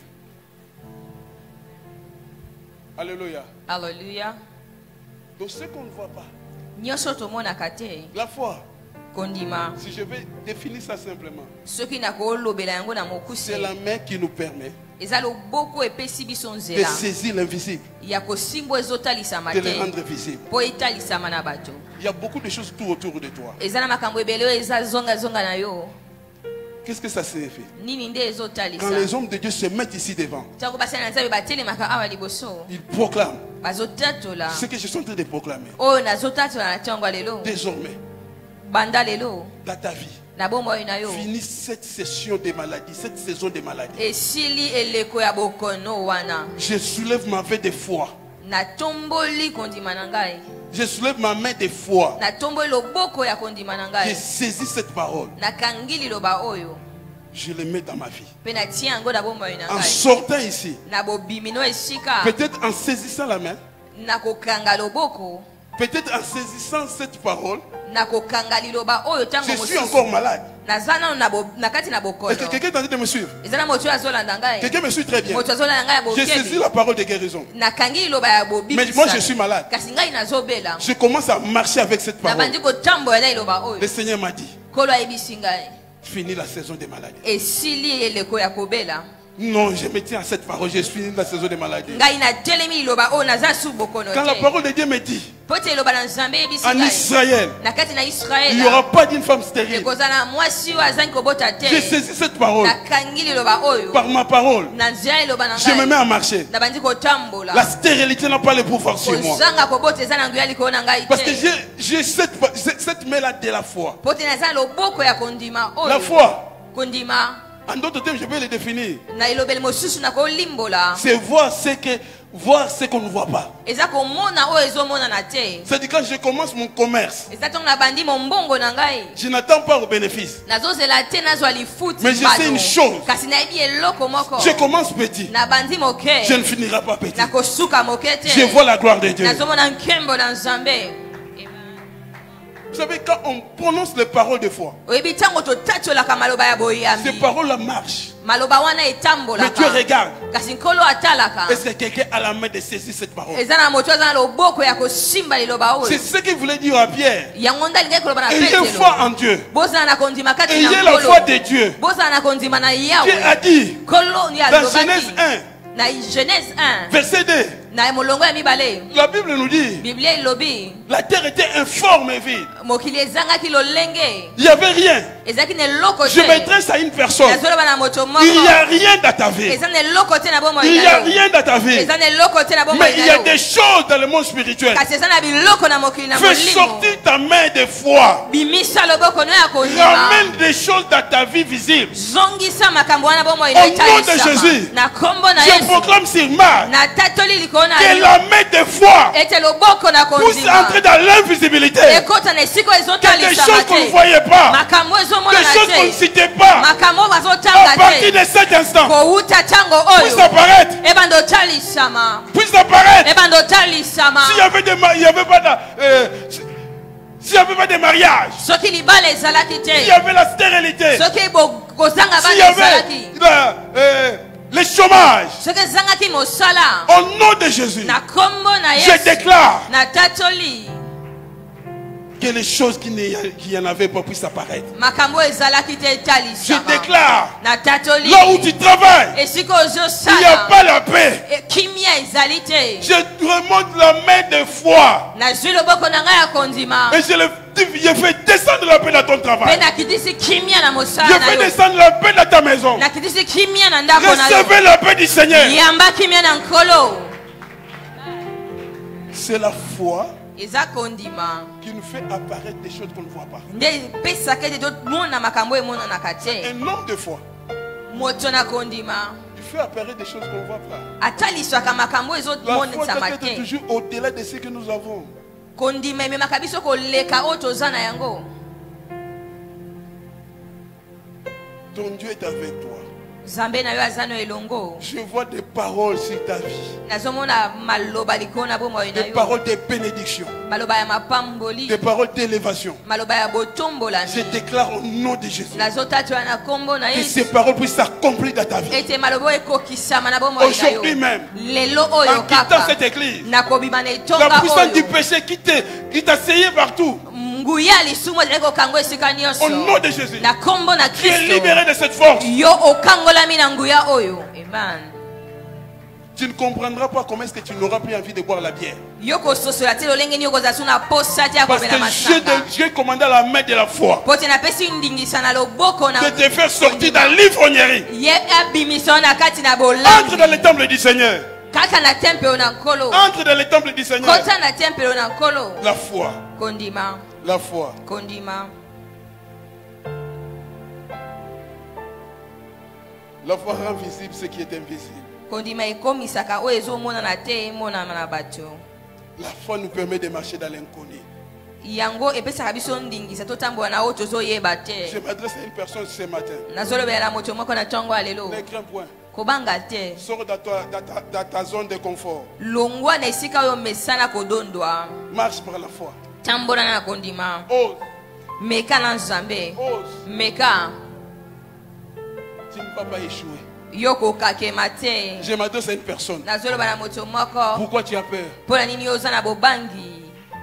Alléluia. alleluya Donc ce qu'on ne voit pas, nyonso tomonaka te la foi, kondima. Si je vais définir ça simplement, Soki na ko lobela yango na mokuse. c'est la main qui nous permet Eza loboko epesi biso de nzela. saisir l'invisible, Ya kosimbo ezotalisama de le te. rendre visible. Po etalisama na bato. Il y a beaucoup de choses tout autour de toi. Eza na makambo ebele oyo eza zonga na yo. Qu'est-ce que ça signifie? Nini nde Quand ezotalisa. les hommes de Dieu se mettent ici devant, Tango basana nzabe batelemaka awa liboso. ils proclament Bazotatola. ce que je suis en train de proclamer. Oyo nazotatola na ntango lelo. Désormais, Banda lelo. dans ta vie, Na bombo oyo na yo. finis cette session de maladie, cette saison de maladie. Esili eleko ya bokono wana. Je soulève ma main de foi. Na tomboli kondima na ngai. Je soulève ma main de foi. Na tomboli loboko ya kondima na J'ai ngai. saisi cette parole. Na kangili loba oyo. Je le mets dans ma vie. Pe na tia yango na bombo oyo na En ngai. sortant ici, Na bobimino esika. peut-être en saisissant la main, Na kokanga loboko. peut-être en saisissant cette parole, Na kokanga liloba oyo tango je suis encore malade. Nazana na kati na bokono. Est-ce que quelqu'un est en train de me suivre? Eza na moto azolanda ngai. Quelqu'un me suit très bien. Moto azolanda ngai ya J'ai saisi bokebi. la parole de guérison. Na kangi liloba ya bobibi. Mais moi, je suis malade. Kasi ngai nazobela. Je commence à marcher avec cette Na parole. bandi kotambola na liloba oyo. Le Seigneur m'a dit, Kolo ayebisi ngai. finis la saison des maladies. Esili eleko ya kobela. Non, je me tiens à cette parole. J'ai fini la saison des maladies. Ngai na telemi liloba oyo naza su bokono Quand la te. parole de Dieu me dit, Pote liloba na Nzambe yebisi en ngai. Israël, Na kati na il Israël. n'y aura pas d'une femme stérile. Ekozala mwasi oyo azangi kobota te. J'ai saisi cette parole. Na kangi liloba oyo. Par ma parole, Na nzela liloba na je me mets ngai. à marcher. Na bandi kotambola. La stérilité n'a pas le pouvoir sur moi. Kozanga kobota eza na nguya likolo na ngai Parce que te. j'ai cette main-là de la foi. Pote naza loboko ya kondima oyo. La foi, Kondima. en d'autres termes, je vais le définir. Na ilobeli mosusu na kolimbola. C'est voir ce qu'on ne voit pas. Eza komona oyo ezomona na te. C'est-à-dire quand je commence mon commerce, Eza tongo na bandi mombongo na ngai. je n'attends pas au bénéfice. Nazozela te nazwa lifuti. Mais je sais une chose. Kasi nayebi eloko moko. Je commence petit. Na bandi moke. Je ne finirai pas petit. Na kosuka moke te. Je vois la gloire de Dieu. Nazomona nkembo na Nzambe. Vous savez, quand on prononce les paroles de foi, Oyebi tango totatolaka maloba ya ces boyambi. paroles-là marchent. Maloba wana Mais etambolaka. Dieu regarde. Kasi nkolo atalaka. Est-ce que quelqu'un a la main de saisir cette parole? Eza na moto aza na loboko ya kosimba liloba C'est oyo. ce qu'il voulait dire à Pierre. Yango ndalingai koloba na Ayez Petelo. foi en Dieu. Bozala na kondima kati na Ayez la nkolo. foi de Dieu. Bozala na kondima na Dieu Yahweh. a dit Kolo ni dans alobaki. Genèse 1, Na Genèse 1. verset 2, Na molongo ya mibale. la Bible nous dit Biblia ilobi. la terre était informe et vide. Mokili ezangaki lolenge. Il n'y avait rien. Ezaki na eloko Je te. m'adresse à une personne. Nazoloba na moto moko. Il n'y a rien dans ta vie. Eza na eloko te na bomoi Il n'y na a yo. rien dans ta vie. Eza na eloko te na bomoi Mais il y na a yo. des choses dans le monde spirituel. Kasi eza na biloko na mokili na Fais molimo. sortir ta main de foi. Bimisa loboko no ya kondima. Ramène des choses dans ta vie visible. Zongisa makambo wana bomoi Au na nom de Jésus, na kombo na je Yesu. proclame sur Marc Na tatoli likolo na que yo. la main de foi Ete loboko na pousse kondima. entrer dans l'invisibilité. Ekota na esiko Que des ezotalisa choses qu'on ne mate. voyait pas. Makambo ezomona Des na choses qu'on ne te. citait pas. Makambo À bazotanga partir te. de cet instant, Kouta tango puisse oyo. apparaître. Ebando talisama. Puisse apparaître. Ebando talisama. S'il y avait il y avait pas s'il n'y avait pas de mariage, Soki libala ezalaki s'il y te. avait la stérilité, Soki kozanga s'il y bana avait ezalaki. le chômage, Soki ezangaki mosala. au nom de Jésus, Na kombo na je Yesu. déclare Na tatoli. que les choses qui n'y en avaient pas puissent apparaître. Makambo ezalaki te Je talisama. déclare, Na tatoli. là où tu travailles, Esiko il n'y a ozosala. pas la paix. Kimia ezali te. Je remonte la main de foi Nazwi loboko na ngai ya kondima. et je fais descendre la paix dans ton Mpe travail. nakitisi kimia na Je mosala na fais yo. descendre la paix dans ta maison. Nakitisi kimia na ndako na yo. Recevez la paix du Seigneur. Yamba kimia na nkolo. C'est la foi Eza kondima. qui nous fait apparaître des choses qu'on ne voit pas. Nde pesaka ete tomona makambo emonanaka te. Un homme de foi, Moto na kondima. il fait apparaître des choses qu'on ne voit pas. Ataliswaka makambo La foi ezomonisama doit être te. toujours au-delà de ce que nous avons. Kondima ememaka biso koleka oyo toza na yango. Ton Dieu est avec toi. Nzambe na yo aza no elongo. Je vois des paroles sur ta vie. Nazomona maloba likolo na bomoi na Des yo. paroles de bénédiction. Maloba ya mapamboli. Des paroles d'élévation. Maloba ya botombolani. Je déclare au nom de Jésus Nazotatola na kombo na que Yesu. ces paroles puissent s'accomplir dans ta vie. Ete malobo ekokisama na bomoi na yo. Aujourd'hui même, Lelo oyo en quittant kaka. cette église, Nakobima na la etonga puissance du oyo. péché qui t'a essayé partout, nguya lisumu ezali kokangwa esika Au nyonso nom de Jésus. na kombo na Tu es Kristo libéré de cette force. yo okangolami na nguya oyo. Amen. Tu ne comprendras pas comment est-ce que tu n'auras plus envie de boire la bière. Yo kososola te lolenge nini okozala so na posa te ya Parce komela que masanga j'ai commandé à la main de la foi po te napesi ndingisa na loboko na de te faire sortir dans l'ivrognerie. ye abimisa na kati na Entre dans bolambi le temple du Seigneur. kaka na tempelo na nkolo Entre dans le temple du Seigneur. kota na tempelo na nkolo La foi. kondima La foi. kondima La foi rend visible ce qui est invisible. kondima ekomisaka oyo ezomonana te emonana na bato. La foi nous permet de marcher dans l'inconnu. Yango epesaka biso ndingisa totambola na oyo tozoyeba te. Je m'adresse à une personne ce matin. Nazolobela na moto moko na ntongo ya lelo Ne crains point. kobanga te. Sors dans ta zone de confort. Longwa na esika oyo mesana kodondwa. Marche par la foi. Tambola na kondima. Ose. Meka na Nzambe. Ose. Meka. Tu ne vas pas échouer. Yoko kakema te. Je m'adresse à une personne. Nazoloba na moto moko. Pourquoi tu as peur? Pona nini oza na bobangi.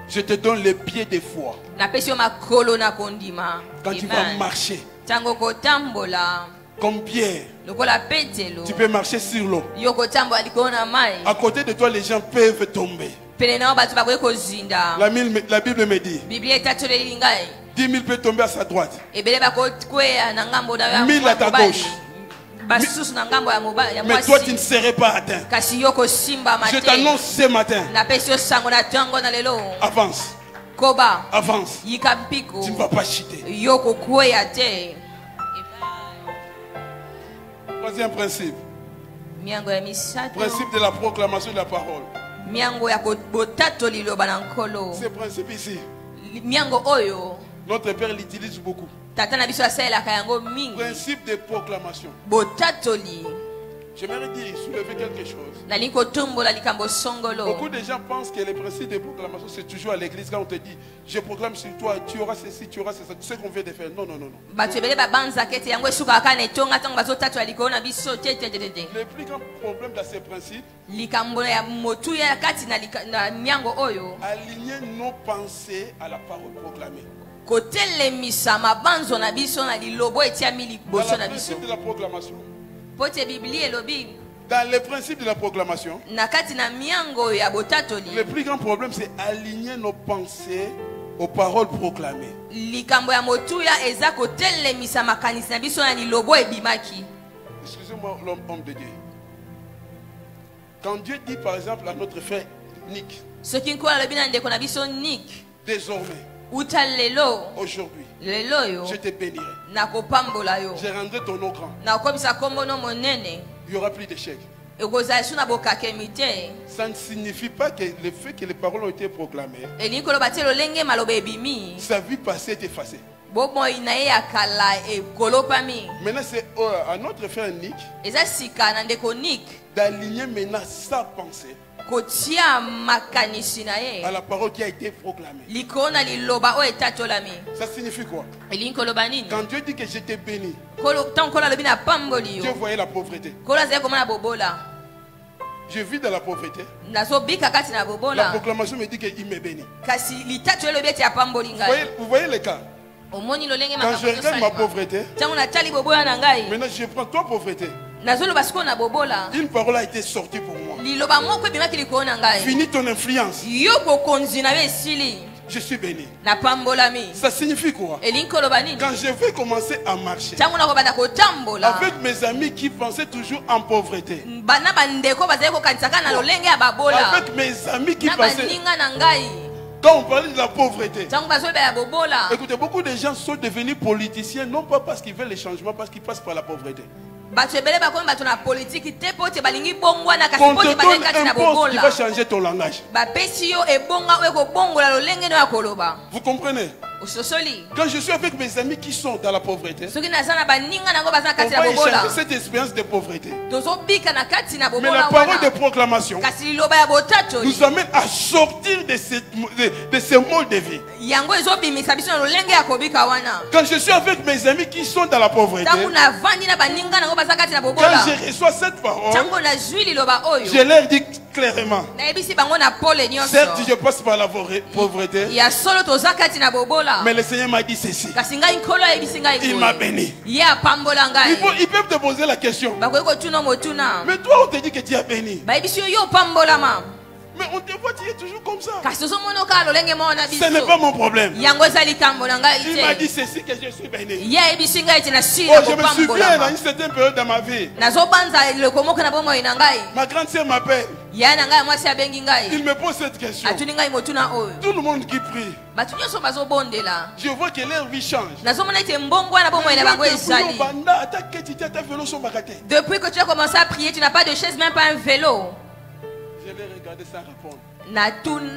Je te donne les pieds de foi. Na pesi yo makolo na kondima. Quand tu vas marcher tango kotambola. comme Pierre, Lokola petelo. tu peux marcher sur l'eau. Yoko tambola likolo na mai. À côté de toi, les gens peuvent tomber. Pele na bato bakoki kozinda. La Bible me dit, Biblia etatoleli ngai. 10 000 peuvent tomber à sa droite. Ebele bakokwea na ngambo na ya 1000 à ta mobali. gauche. Basusu na ngambo ya mobali ya Mais toi, tu ne mwasi. serais pas atteint. Kasi yoko simba Je mate. t'annonce ce matin. Na pesi yo sango na tango na lelo. Avance, Koba. avance. Yika mpiko. Tu ne vas pas chuter. Yoko kwea te. Troisième principe. Miango ya misato. Principe de la proclamation de la parole. Miango ya botato liloba na nkolo. Ce principe ici, Miango oyo. notre Père l'utilise beaucoup. Tata na biso asalelaka yango mingi. Principe de proclamation. Botatoli. J'aimerais dire, soulever quelque chose. Nali kotumbola likambo songolo. Beaucoup de gens pensent que le principe de proclamation, c'est toujours à l'église quand on te dit, je proclame sur toi, tu auras ceci, tu auras ceci. Ce qu'on vient de faire. Non, non, non, non. Bato ebele babanza kete yango esukaka na etonga ntango bazotatola likolo na biso te. Le plus grand problème dans ces principes, Likambo ya motuya ya kati na miango oyo. aligner nos pensées à la parole proclamée. Kotelemisa mabanzo na biso na lilobo etiami Dans liboso le na biso. principe de la proclamation, Pote biblia elobi dans le principe de la proclamation, na kati na miango ya botatoli. le plus grand problème, c'est aligner nos pensées aux paroles proclamées. Likambo ya motuya eza kotelemisa makanisi na biso na lilobo ebimaki. Excusez-moi, l'homme de Dieu. Quand Dieu dit par exemple à notre frère Nick, Soki nkola lobi na ndeko na biso Nick. désormais, Uta lelo. aujourd'hui, Lelo yo. je te bénirai. Na kopambola yo. Je rendrai ton nom grand. Na okomisa kombo no monene. Il n'y aura plus d'échecs. Ekozala su na bokakemi te. Ça ne signifie pas que le fait que les paroles ont été proclamées, Elingi koloba te lolenge maloba ebimi. sa vie passée est effacée. Bomoi na ye ya kala ekolopami. Maintenant, c'est à notre frère Nick Eza sika na ndeko Nick d'aligner maintenant sa pensée kotia makanisi na à ye la parole qui a été proclamée. likolo na liloba oyo etatolami. Ça signifie quoi? Elingi koloba nini? Quand Dieu dit que je t'ai béni, Ntango kolo alobi na pamboli Dieu yo. voyait la pauvreté. Kolo azali komona bobola. Je vis dans la pauvreté. Nazobika kati na La bobola. proclamation me dit qu'il me bénit. Kasi litatu elobi ete apamboli ngai. Vous voyez le cas? Omoni lolenge Quand je makambo regarde ma yosalema. pauvreté, Ntango natali bobola na ngai. maintenant je prends toi pauvreté. Nazoloba sikoyo na bobola. Une parole a été sortie pour moi. Liloba moko ebimaki likolo na ngai. Finis ton influence. Yo bokonzi na yo esili. Je suis béni. Napambolami. Ça signifie quoi? Elingi koloba nini? Quand je vais commencer à marcher Ntango nakobanda kotambola. avec mes amis qui pensaient toujours en pauvreté, Bana bandeko bazali kokanisaka na lolenge ya babola. avec mes amis qui Na pensaient, baninga na ngai. quand on parlait de la pauvreté, Ntango bazoloba ya bobola. écoutez, beaucoup de gens sont devenus politiciens, non pas parce qu'ils veulent les changements, parce qu'ils passent par la pauvreté. Bato ebele bakomi bato na politiki te po te balingi bongwana kasi Qu'on po te te bazali donne kati na un poste qui va bobola. changer ton langage. Bapesi yo ebonga oyo ekobongola lolenge no ya koloba. Vous comprenez? Ososoli. Quand je suis avec mes amis qui sont dans la pauvreté, Soki naza na baninga nango baza na on kati na va bobola. échanger cette expérience de pauvreté. Tozobika na kati na Mais bobola la parole de wana. proclamation Kasi liloba ya botatoli. nous amène à sortir de ce mode de vie. Yango ezobimisa biso na lolenge ya kobika wana. Quand je suis avec mes amis qui sont dans la pauvreté, Ntango navandi na baninga nango baza kati na quand bobola. je reçois cette parole, Ntango nazwi liloba oyo. je leur dis, clairement. nayebisi bango na pole nyonso Certes, je passe par la pauvreté. ya solo toza kati na bobola Mais le Seigneur m'a dit ceci. kasi ngai nkolo ayebisi ngai Il m'a béni. ye apambola ngai Ils peuvent te poser la question. bakoki kotuna motuna Mais toi, on te dit que tu as béni. bayebisi yo yo opambolama Mais on te voit, tu es toujours comme ça. kasi ozomona okaa lolenge moko na Ce n'est pas biso mon problème. yango eza likambo na ngai Il m'a te dit ceci que je suis béni. ye ayebisi ngai ete nasili Oh, na je me souviens dans kopambolama une certaine période de ma vie. nazobanza eloko moko na bomoi na ngai Ma grande sœur m'appelle. ya na ngai ya mwasi abengi ngai Il me pose cette question. atuni ngai motuna oyo Tout le monde qui prie, bato nyonso bazobondela je vois que leur vie change. nazomona ete mbongo wana bomoi na bango ezali depuis que tu as commencé à prier tu n'as pas de chaise même pas un vélo Je l'ai regardé sans répondre.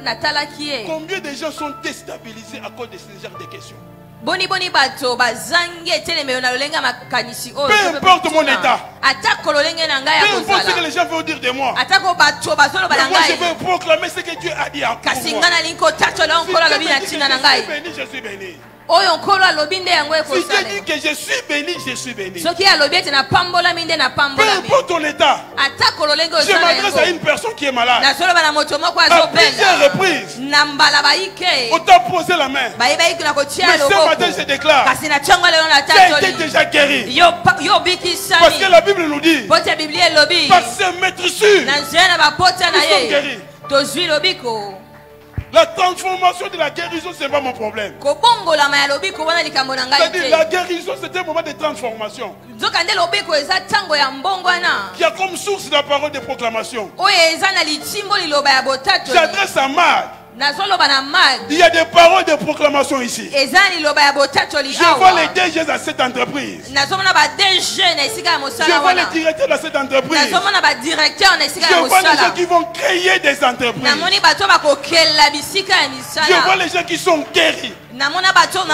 natalaki ye Combien de gens sont déstabilisés à cause de ce genre de questions? boni bato bazangi etelemelo na lolenge ya makanisi oyo Peu importe mon état. atako lolenge na ngai Peu ya importe ce que kozala les gens veulent dire de moi. atako bato bazoloba na Mais moi, je ngai vais proclamer ce que Dieu a dit pour kasi moi. ngai nalingi kotatola Si nkolo Dieu alobi me na dit que ntina na je ngai suis béni, je suis béni. oyo nkolo alobi nde yango Si Dieu dit ekosala que je suis béni, je suis béni. soki alobi ete napambolami nde Peu napambolami importe ton état. atako lolenge Je ozala m'adresse à yango une personne qui est malade. nazoloba na moto moko À plusieurs azobela reprises, na mbala bayike on t'a posé la main. bayebaki na kotia Mais ce matin, je loboko déclare, kasi na ntongo lelo na tu as été tatoli déjà guéri. yo Parce que obikisani la Bible nous dit, po te biblia elobi par ce maître sûr, na nzela na bapota na nous sommes ye guéris. tozwi lobiko La transformation de la guérison, ce n'est pas mon problème. kobongolama ya lobiko wana likambo na ngai C'est-à-dire, la te guérison, c'est un moment de transformation nzoka nde lobiko eza ntango ya mbongo wana qui a comme source la parole de proclamation. oyo eza na litimbo liloba ya botatoli J'adresse à Marc. nazoloba na mag Il y a des paroles de proclamation ici. eza na liloba ya botatoli Je vois les awa DG à cette entreprise. nazomona badg na esika ya Je mosala vois les wana directeurs de cette entreprise. nazomona badirecteur na esika ya Je vois les gens mosala qui vont créer des entreprises. namoni bato bakokelela bisika ya Je vois misala les gens qui sont guéris. namoni bato ya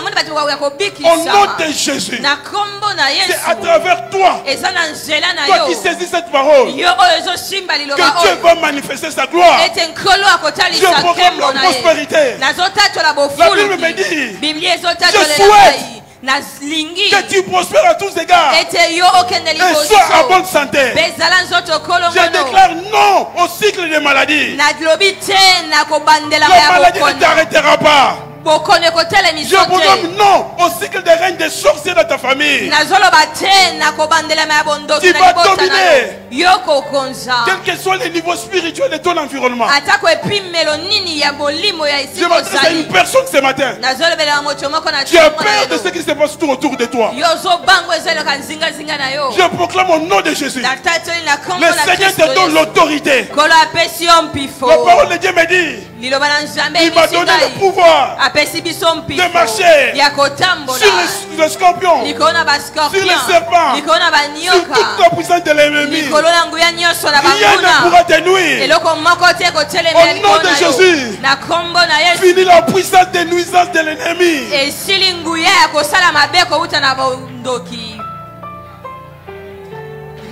Au nom kobikisa de Jésus. na kombo na C'est à yesu travers toi, eza na nzela na toi qui yo saisis cette parole, yo oyo ezosimba liloba que Dieu oyo va manifester sa gloire. ete nkolo Je akotalisa proclame nkembo la na ye prospérité. nazotatola La Bible me dit, bofuluki biblia je ezotatolela souhaite ngai nalingi que tu prospères à tous égards ete yo okende et sois à bonne liboso santé. bezala nzoto Je kolongono déclare non au cycle des maladies. nalobi te na kobandelama La ya maladie ne bokono t'arrêtera pas. bokono ekotelemiso Je vous te donne non au cycle des règnes des sorciers dans ta famille. nazoloba te na kobandelama ya bondoki Tu na vas libota na dominer. yo yo kokonza Quel que soit les niveaux spirituels de ton environnement. atako epimelo nini ya molimo ya Je esika m'adresse à une ozali personne ce matin. nazolobela moto moko na Tu as ntongo na peur de lelo. ce qui se passe tout autour de toi. yo ozobango ezoyoka nzingazinga na yo Je proclame au nom de Jésus. natatoli na kombo Le na Seigneur Kristo te donne Yesu. l'autorité. kolo apesi yo mpifo La parole de Dieu me dit, liloba na nzambe il m'a eyebisi donné le ngai pouvoir apesi biso mpifo de marcher ya kotambola sur le scorpion, likolo na sur bascorpion les serpents, likolo na sur toute banyoka la puissance de l'ennemi. likolo na nguya nyonso na Rien ne banguna pourra te nuire. eloko moko te kotelemela Au nom likolo de na yo Jésus. na kombo na yesu Fini la puissance des nuisances de l'ennemi. esili nguya ya kosala mabe kowuta na bondoki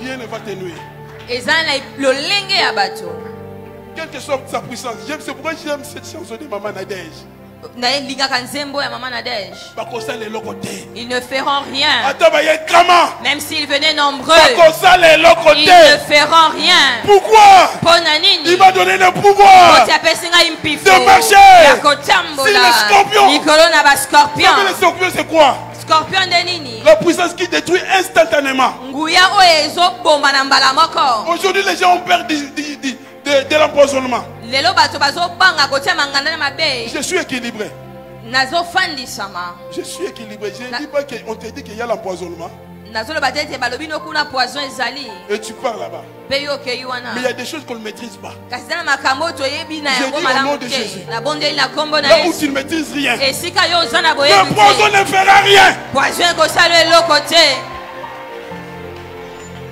Rien ne va te nuire. eza na lolenge ya bato Quelle que soit sa puissance. C'est pourquoi j'aime cette chanson de Maman Nadège. nalingaka nzembo ya mama Nadège. Bakosa les locotés. Ils ne feront rien. Même s'ils venaient nombreux, ils ne feront rien. Pourquoi? Ponanini. Il m'a donné le pouvoir de marcher sur les scorpions. Les scorpions, c'est quoi? Scorpion de nini. La puissance qui détruit instantanément. Aujourd'hui, les gens ont peur de l'empoisonnement. Je suis équilibré. Je suis équilibré. Je ne dis pas qu'on te dit qu'il y a l'empoisonnement. Et tu pars là-bas. Mais il y a des choses qu'on ne maîtrise pas. Je dis au nom de Jésus. Là où tu ne maîtrises rien, le poison ne fera rien.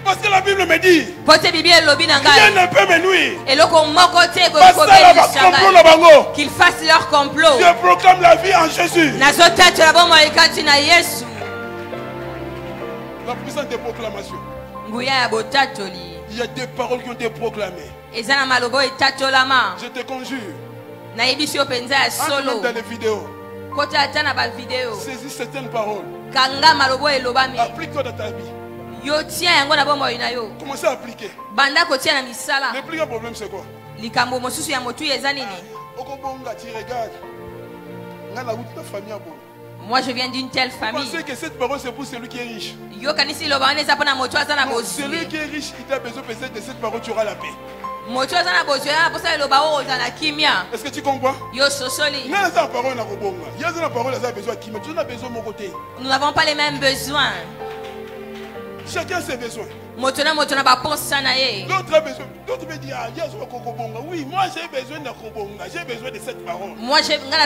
Parce que la Bible me dit, rien ne peut me nuire. Qu'ils fassent leur complot. Je proclame la vie en Jésus. La puissance de proclamation. Il y a des paroles qui ont été proclamées. Je te conjure. Entre même dans les vidéos. Saisis certaines paroles. Applique-toi dans ta vie. Commencez à appliquer. Le plus grand problème c'est quoi? likambo mosusu ya motu eza nini? Okobonga, tu regardes. Nga la route de famille abo. Moi je viens d'une telle famille. Vous pensez que cette parole c'est pour celui qui est riche? Yo kanisi lo baone za pona motu azana bozu. Celui qui est riche, il a besoin peut-être de cette parole, tu auras la paix. Motu azana bozu ya posa lo bawo za kimia. Est-ce que tu comprends? Yo sosoli. Nga za parole na kobonga. Ya za parole za besoin kimia. Tu as besoin de mon côté. Nous n'avons pas les mêmes besoins. Chacun a ses besoins. D'autres a besoin. D'autres me disent, oui, moi j'ai besoin de Kobonga, j'ai besoin de cette parole. Moi j'ai besoin de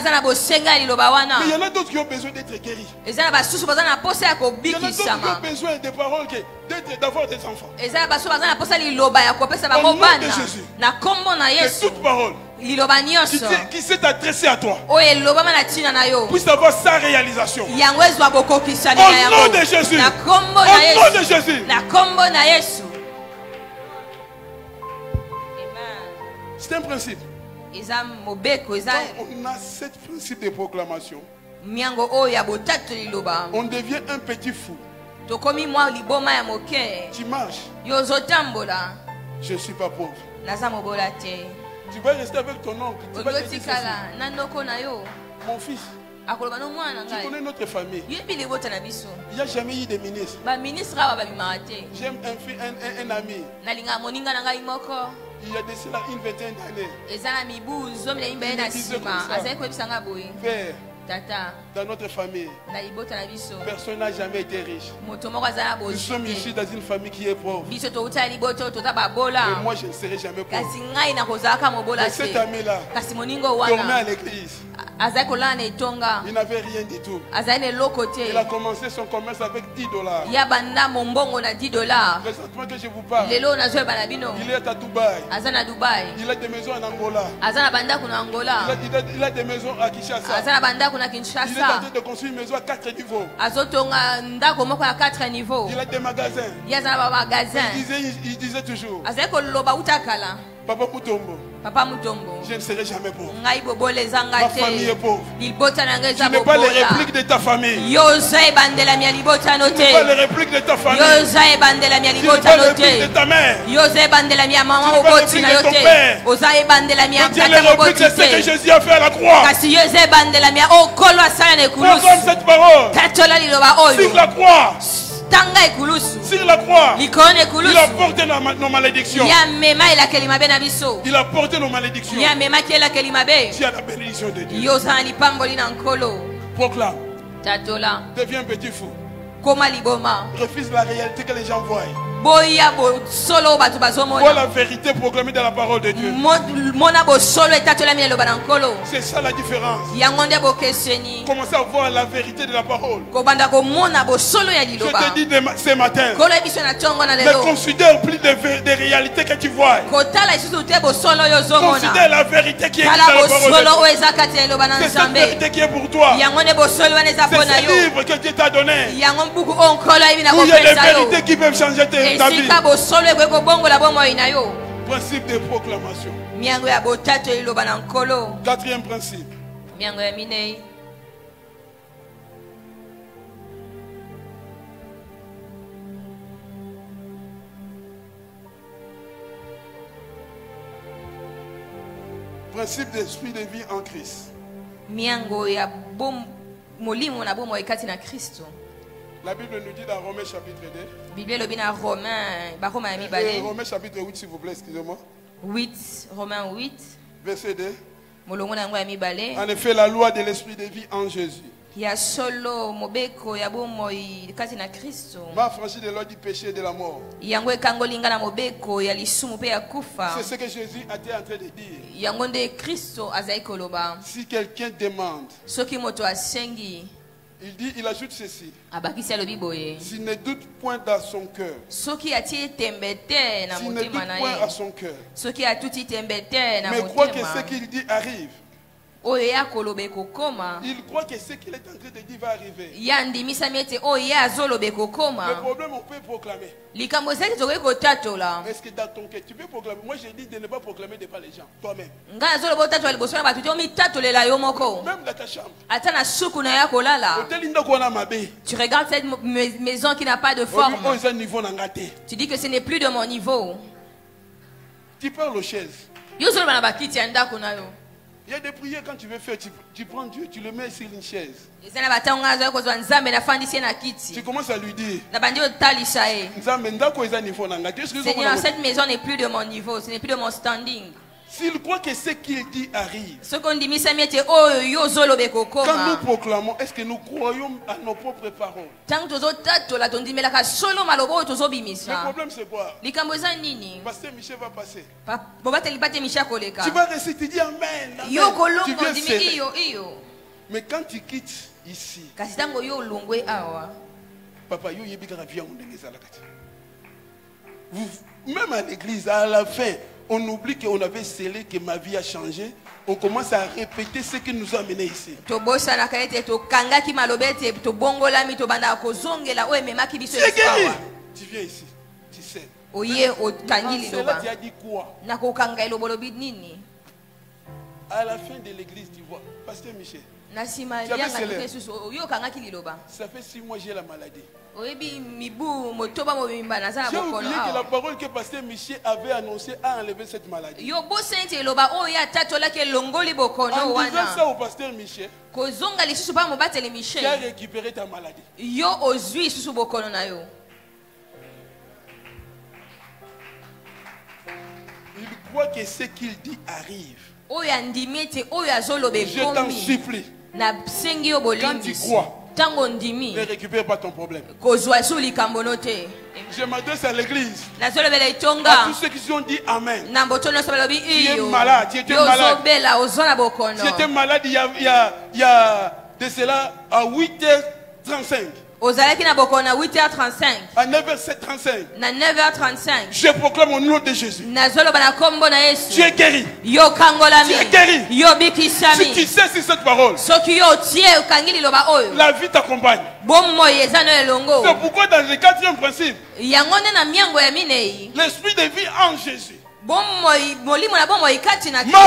Mais il y en a d'autres qui ont besoin d'être guéris. Il y en a d'autres qui ont besoin de paroles, d'avoir des enfants. Au nom de Jésus. Que toute parole qui s'est adressé à toi puisse avoir sa réalisation. Au nom de Jésus. Au nom de Jésus. C'est un principe. On a ce principe de proclamation. On devient un petit fou. Tu marches. Je ne suis pas pauvre. Tu vas rester avec ton oncle. Tu vas dire mon fils. Tu connais notre famille. Il n'y a jamais eu de ministre. J'aime un ami. Il y a de cela une vingtaine d'années. Père, dans notre famille, personne n'a jamais été riche. Nous sommes ici dans une famille qui est pauvre. Et moi, je ne serai jamais pauvre. Et cet ami-là dormait à l'église. Il n'avait rien du tout. Il a commencé son commerce avec $10. Présentement que je vous parle, il est à Dubaï. Il a des maisons en Angola. Il a des maisons à Kinshasa. Il est en train de construire une maison à 4 niveaux. Il a des magasins. Il disait toujours, Papa Mutombo, je ne serai jamais pauvre. Ma famille est pauvre. Tu n'es pas les répliques de ta famille. Tu n'es pas les répliques de ta famille. Tu n'es pas les répliques de ta mère. Tu n'es pas les répliques de ton père. Tu es les répliques de ce que Jésus a fait à la croix. Proclame cette parole. Sur la croix. Sur la croix, il a porté nos malédictions. Il a porté nos malédictions. Tu as la bénédiction de Dieu. Proclame. Deviens petit fou. Refuse la réalité que les gens voient. Vois la vérité proclamée dans la parole de Dieu. C'est ça la différence. Commencez à voir la vérité de la parole. Je te dis ce matin, ne considère plus des réalités que tu vois. Considère la vérité qui est dans la parole de Dieu. C'est cette vérité qui est pour toi. C'est ce livre que Dieu t'a donné. Où il y a des vérités qui peuvent changer ta vie. Principe de proclamation. Quatrième principe. Principe d'esprit de vie en Christ. La Bible nous dit dans Romains chapitre 2. Romains chapitre 8, s'il vous plaît, excusez-moi. 8, Romains 8. Verset 2. En effet, la loi de l'esprit de vie en Jésus m'a franchi de l'ordre du péché et de la mort. C'est ce que Jésus a été en train de dire. Si quelqu'un demande, il dit, il ajoute ceci. S'il ne doute point dans son cœur. S'il ne doute point à son cœur. Mais croit que ce qu'il dit arrive. Il croit que ce qu'il est en train de dire va arriver. Le problème, on peut proclamer. Est-ce que dans ton cœur, tu peux proclamer? Moi, j'ai dit de ne pas proclamer devant les gens. Toi-même. Même dans ta chambre. Tu regardes cette maison qui n'a pas de forme. Tu dis que ce n'est plus de mon niveau. Tu parles aux chaises. Il y a des prières quand tu veux faire, tu prends Dieu, tu le mets sur une chaise. Tu commences à lui dire, Seigneur, cette maison n'est plus de mon niveau, ce n'est plus de mon standing. S'il croit que ce qu'il dit arrive, quand nous proclamons, est-ce que nous croyons à nos propres paroles? Le problème c'est quoi? Pasteur Michel va passer. Tu vas réciter, tu dis Amen. Tu viens serrer. Mais quand tu quittes ici, papa, même à l'église, à la fin, on oublie qu'on avait scellé, que ma vie a changé. On commence à répéter ce qui nous a amenés ici. Tu viens ici, tu sais. Cela tu as dit quoi? À la fin de l'église, tu vois, Pasteur Michel, ça fait 6 mois que j'ai la maladie. J'ai oublié que la parole que Pasteur Michel avait annoncée a enlevé cette maladie. En disant ça au Pasteur Michel, tu as récupéré ta maladie. Il croit que ce qu'il dit arrive. Je t'en supplie. Quand tu crois, ne récupère pas ton problème. Je m'adresse à l'église, à tous ceux qui ont dit Amen. Tu es malade, tu étais malade. Tu étais malade il y a de cela à 8h35. À 9h35. Je proclame au nom de Jésus. Tu es guéri. Tu es guéri. Si tu sais sur cette parole, la vie t'accompagne. C'est pourquoi dans le 4e principe, l'esprit de vie en Jésus m'a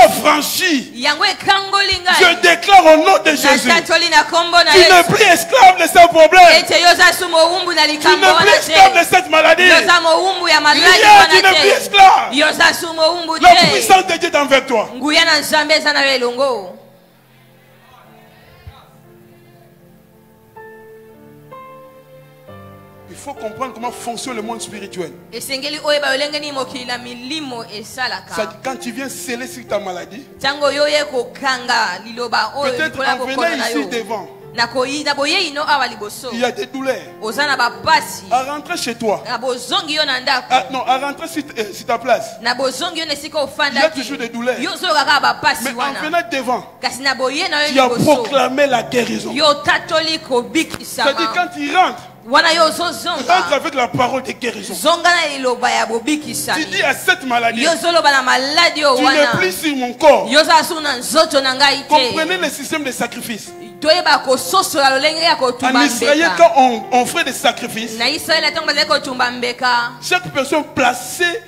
franchi. Je déclare au nom de Jésus, tu n'es plus esclave de ce problème. Tu n'es plus esclave de cette maladie. Tu n'es plus esclave. La puissance de Dieu est envers toi. Il faut comprendre comment fonctionne le monde spirituel. Quand tu viens sceller sur ta maladie, peut-être en venant ici devant, il y a des douleurs. À rentrer chez toi, à rentrer sur ta place, il y a toujours des douleurs. Mais en venant devant, tu as proclamé la guérison. C'est-à-dire quand tu rentres, rentre avec la parole de guérison. Tu dis à cette maladie, tu n'es plus sur mon corps. Comprenez le système de sacrifice. En Israël, quand on ferait des sacrifices, chaque personne placée,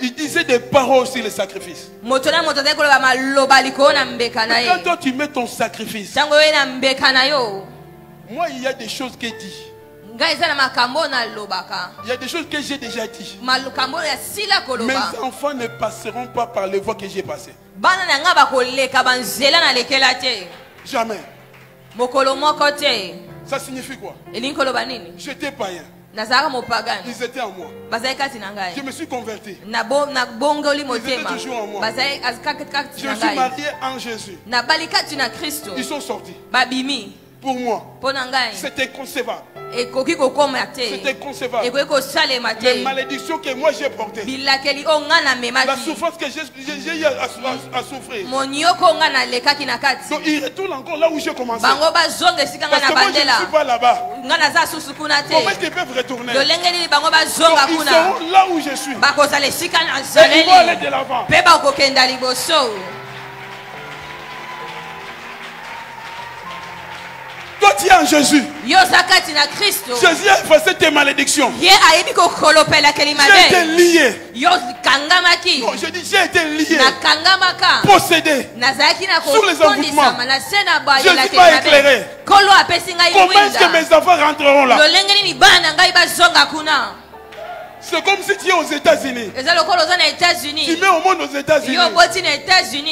il disait des paroles sur les sacrifices. Quand toi tu mets ton sacrifice, moi il y a des choses que dit. Il y a des choses que j'ai déjà dit. Mes enfants ne passeront pas par les voies que j'ai passées. Jamais. Ça signifie quoi? J'étais païen. Ils étaient en moi. Je me suis converti. Ils étaient toujours en moi. Je suis marié en Jésus. Ils sont sortis. Pour moi, c'était inconcevable. C'était inconcevable. Les malédictions que moi j'ai portées, la souffrance que j'ai eu à souffrir. Donc il retourne encore là où j'ai commencé. Parce que moi je ne suis pas là-bas. Comment est-ce qu'ils peuvent retourner? Donc ils seront là où je suis. Et ils vont aller de l'avant. Toi tu es en Jésus. Jésus a effacé tes malédictions. J'ai été lié. Non, je dis j'ai été lié. Possédé. Sur les envoûtements. Jésus m'a éclairé. Comment est-ce que mes enfants rentreront là? C'est comme si tu es aux États-Unis. Tu mets au monde aux États-Unis.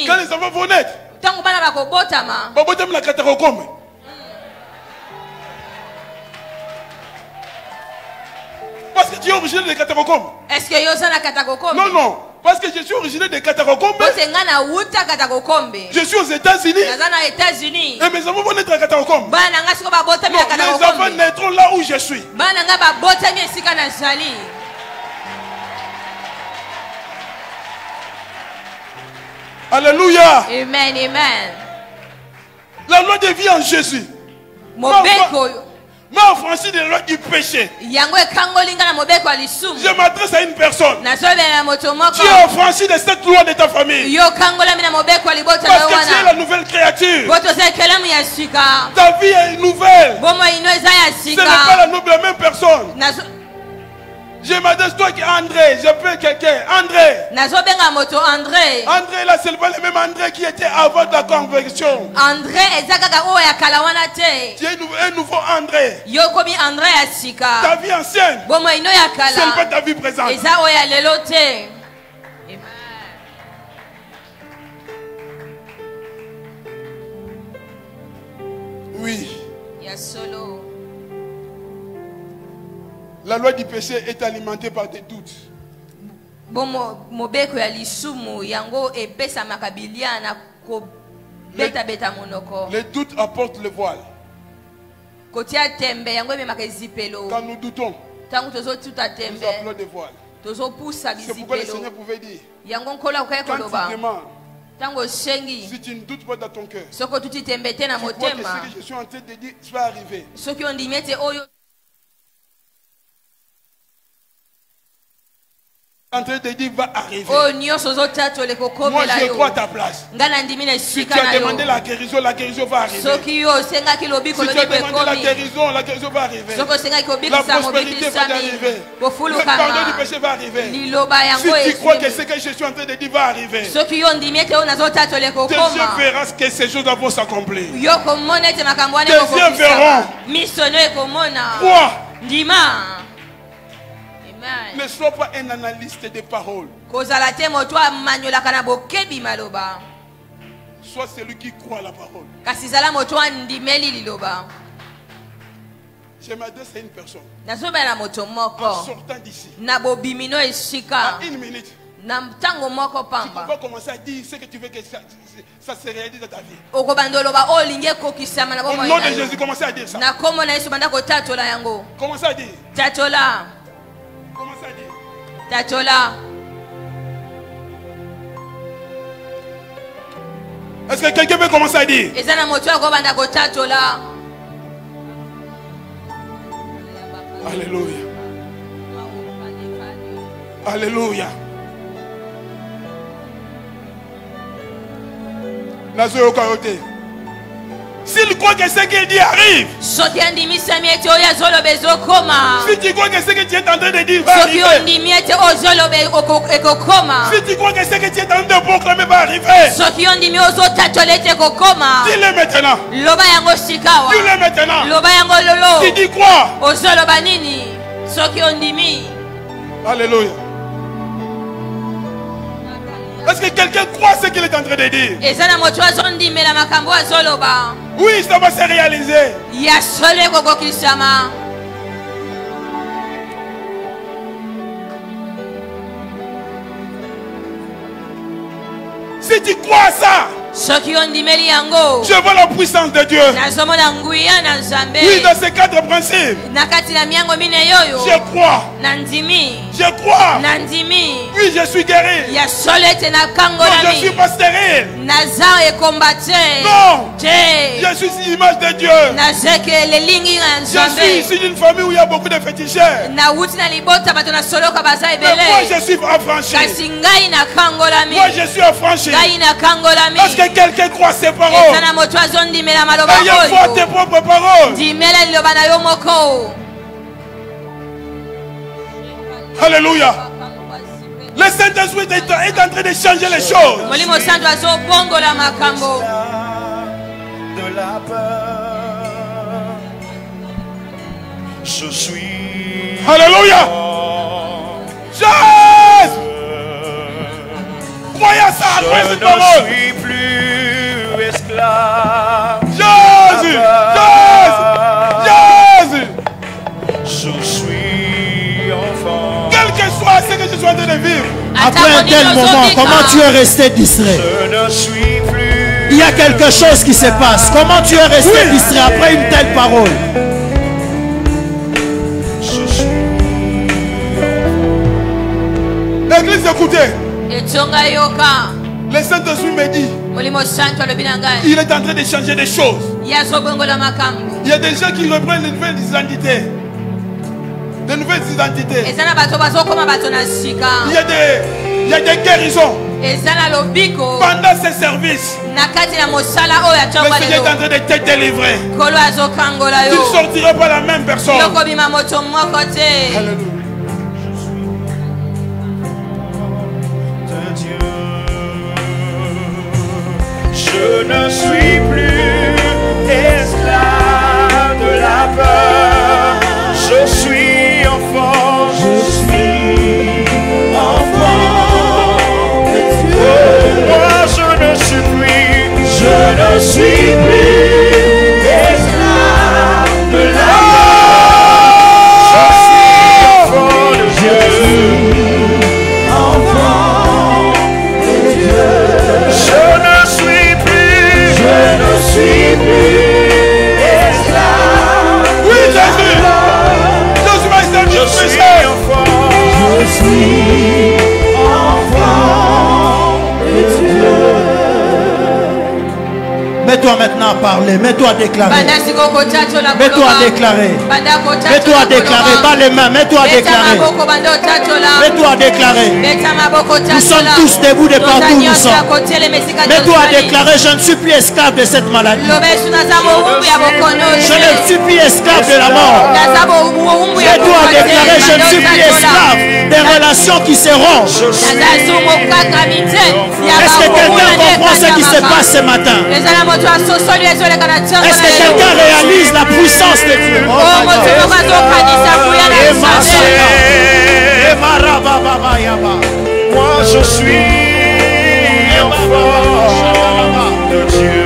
Quand les enfants vont naître, parce que tu es originaire de Katakokombe. Est-ce que Yosana Katakokombe? Non, non. Parce que je suis originaire de Katakokombe. Je suis aux États-Unis. Et mes enfants vont naître à Katakokombe. Non, mes enfants naîtront là où je suis. Alléluia. Amen, amen. La loi de vie en Jésus m'a affranchi de la loi du péché. Je m'adresse à une personne. Tu es affranchi de cette loi de ta famille. Parce que tu es la nouvelle créature. Ta vie est nouvelle. Ce n'est pas la même personne. Je m'adresse toi qui André. Je peux quelqu'un. André. André là, c'est pas le même André qui était avant ta conversion. Tu es un nouveau André. Ta vie ancienne, c'est pas ta vie présente. Oui. La loi du péché est alimentée par des doutes. Les doutes apportent le voile. Quand nous doutons, nous appelons des voiles. C'est pourquoi le Seigneur pouvait dire, quand tu demandes, si tu ne doutes pas dans ton cœur, tu crois que ce que je suis en train de dire va arriver. En train de dire va arriver. Moi je crois à ta place. Si tu as demandé la guérison va arriver. Si tu as demandé la guérison va arriver. La prospérité va arriver. Le pardon du péché va arriver. Si tu crois que ce que je suis en train de dire va arriver, tes yeux verront que ces choses vont s'accomplir. Tes yeux verront. Crois. Ne sois pas un analyste des paroles. Sois celui qui croit à la parole. Je m'adresse à une personne. En sortant d'ici, à une minute, tu peux pas commencer à dire ce que tu veux que ça se réalise dans ta vie. Au nom de Jésus, commencez à dire ça. Commencez à dire. Commencez à dire. Est-ce que quelqu'un peut commencer à dire? Alléluia. Alléluia. S'il croit que ce qu'il dit arrive, si tu crois que ce que tu es en train de dire va arriver, si tu crois que ce que tu es en train de proclamer va arriver, dis-le maintenant. Dis-le maintenant. Si tu crois. Alléluia. Est-ce que quelqu'un croit ce qu'il est en train de dire? Oui, ça va se réaliser. Si tu crois à ça, je vois la puissance de Dieu. Oui, dans ces quatre principes, je crois. Je crois. Oui, je suis guéri. Non, je suis pas stérile. Non, je suis l'image de Dieu. Je suis ici d'une famille où il y a beaucoup de féticheurs. Mais moi, je suis affranchi. Moi, je suis affranchi. Est-ce que quelqu'un croit ces paroles? Ayez foi à tes propres paroles. Alléluia. Le Saint-Esprit est en train de changer les choses. De la peur, je suis. Alléluia. après cette parole. Je ne suis plus esclave. Jésus, Jésus, Jésus. Je suis enfant. Quel que soit ce que je suis en train de vivre. Après un tel moment, comment tu es resté distrait? Je ne suis plus. Il y a quelque chose qui se passe. Comment tu es resté distrait après une telle parole? Je suis. L'église, écoutez. Le Saint-Esprit me dit, il est en train de changer des choses. Il y a des gens qui reprennent de nouvelles identités. De nouvelles identités. Il y a des guérisons. Pendant ces services, le Seigneur est en train de te délivrer. Tu ne sortiras pas la même personne. Alléluia. Je ne suis plus esclave de la peur. Je suis enfant. Je suis enfant de Dieu. Moi je ne suis plus. Je ne suis plus esclave de la peur. Je suis enfant de Dieu. Je suis plus esclave. Oui, Jésus. Je suis enfant. Je suis enfant de Dieu. Mets-toi maintenant à parler, mets-toi à déclarer. Mets-toi à déclarer. Mets-toi à déclarer. Bas les mains, mets-toi à déclarer. Mets-toi à déclarer. Nous sommes tous debout de partout où nous sommes. Mets-toi à déclarer, je ne suis plus esclave de cette maladie. Je ne suis plus esclave de la mort. Mets-toi à déclarer, je ne suis plus esclave des relations qui se rompent. Est-ce que quelqu'un comprend ce qui se passe ce matin? Est-ce que quelqu'un réalise la puissance de Dieu? Moi je suis enfant de Dieu.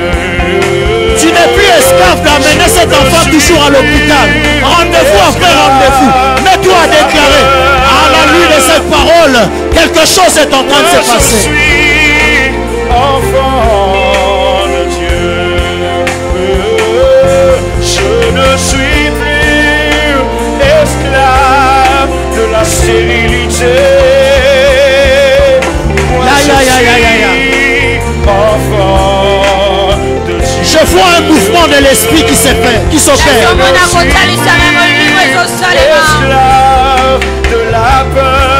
Tu n'es plus esclave d'amener cet enfant toujours à l'hôpital. Rendez-vous après rendez-vous. Mets-toi à déclarer. À la nuit de cette parole, quelque chose est en train de se passer. Je suis enfant de Dieu. Je ne suis plus esclave de la stérilité. Moi je suis enfant de Dieu. Je vois un mouvement de l'esprit qui se fait, qui s'opère. Esclave de la peur.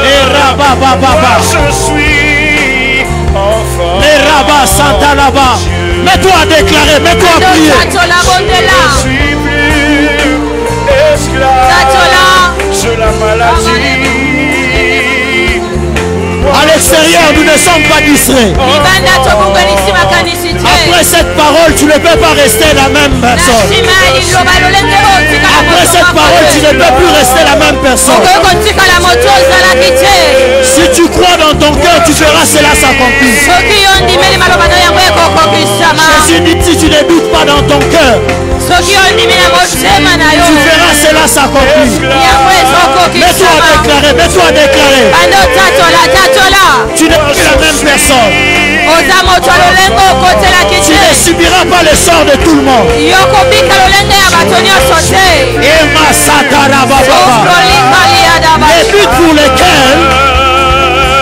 Et Moi je suis enfant. Les rabats Santa là-bas. Mets-toi à déclarer, mets-toi à prier. Je ne suis plus esclave de la maladie. À l'extérieur, nous ne sommes pas distraits. Après cette parole, tu ne peux pas rester la même personne. Après cette parole, tu ne peux plus rester la même personne. Si tu crois dans ton cœur, tu verras cela s'accomplir. Jésus dit, si tu ne doutes pas dans ton cœur, tu verras cela s'accomplir. Mets-toi à déclarer, mets-toi à déclarer. Tu n'es plus la même personne. Tu ne subiras pas le sort de tout le monde.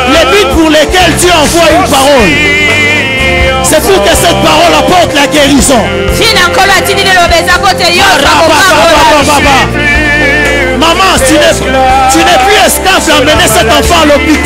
Les buts pour lesquels Dieu envoie une parole, c'est pour que cette parole apporte la guérison. Maman, tu n'es plus esclave d'emmener cet enfant à l'hôpital.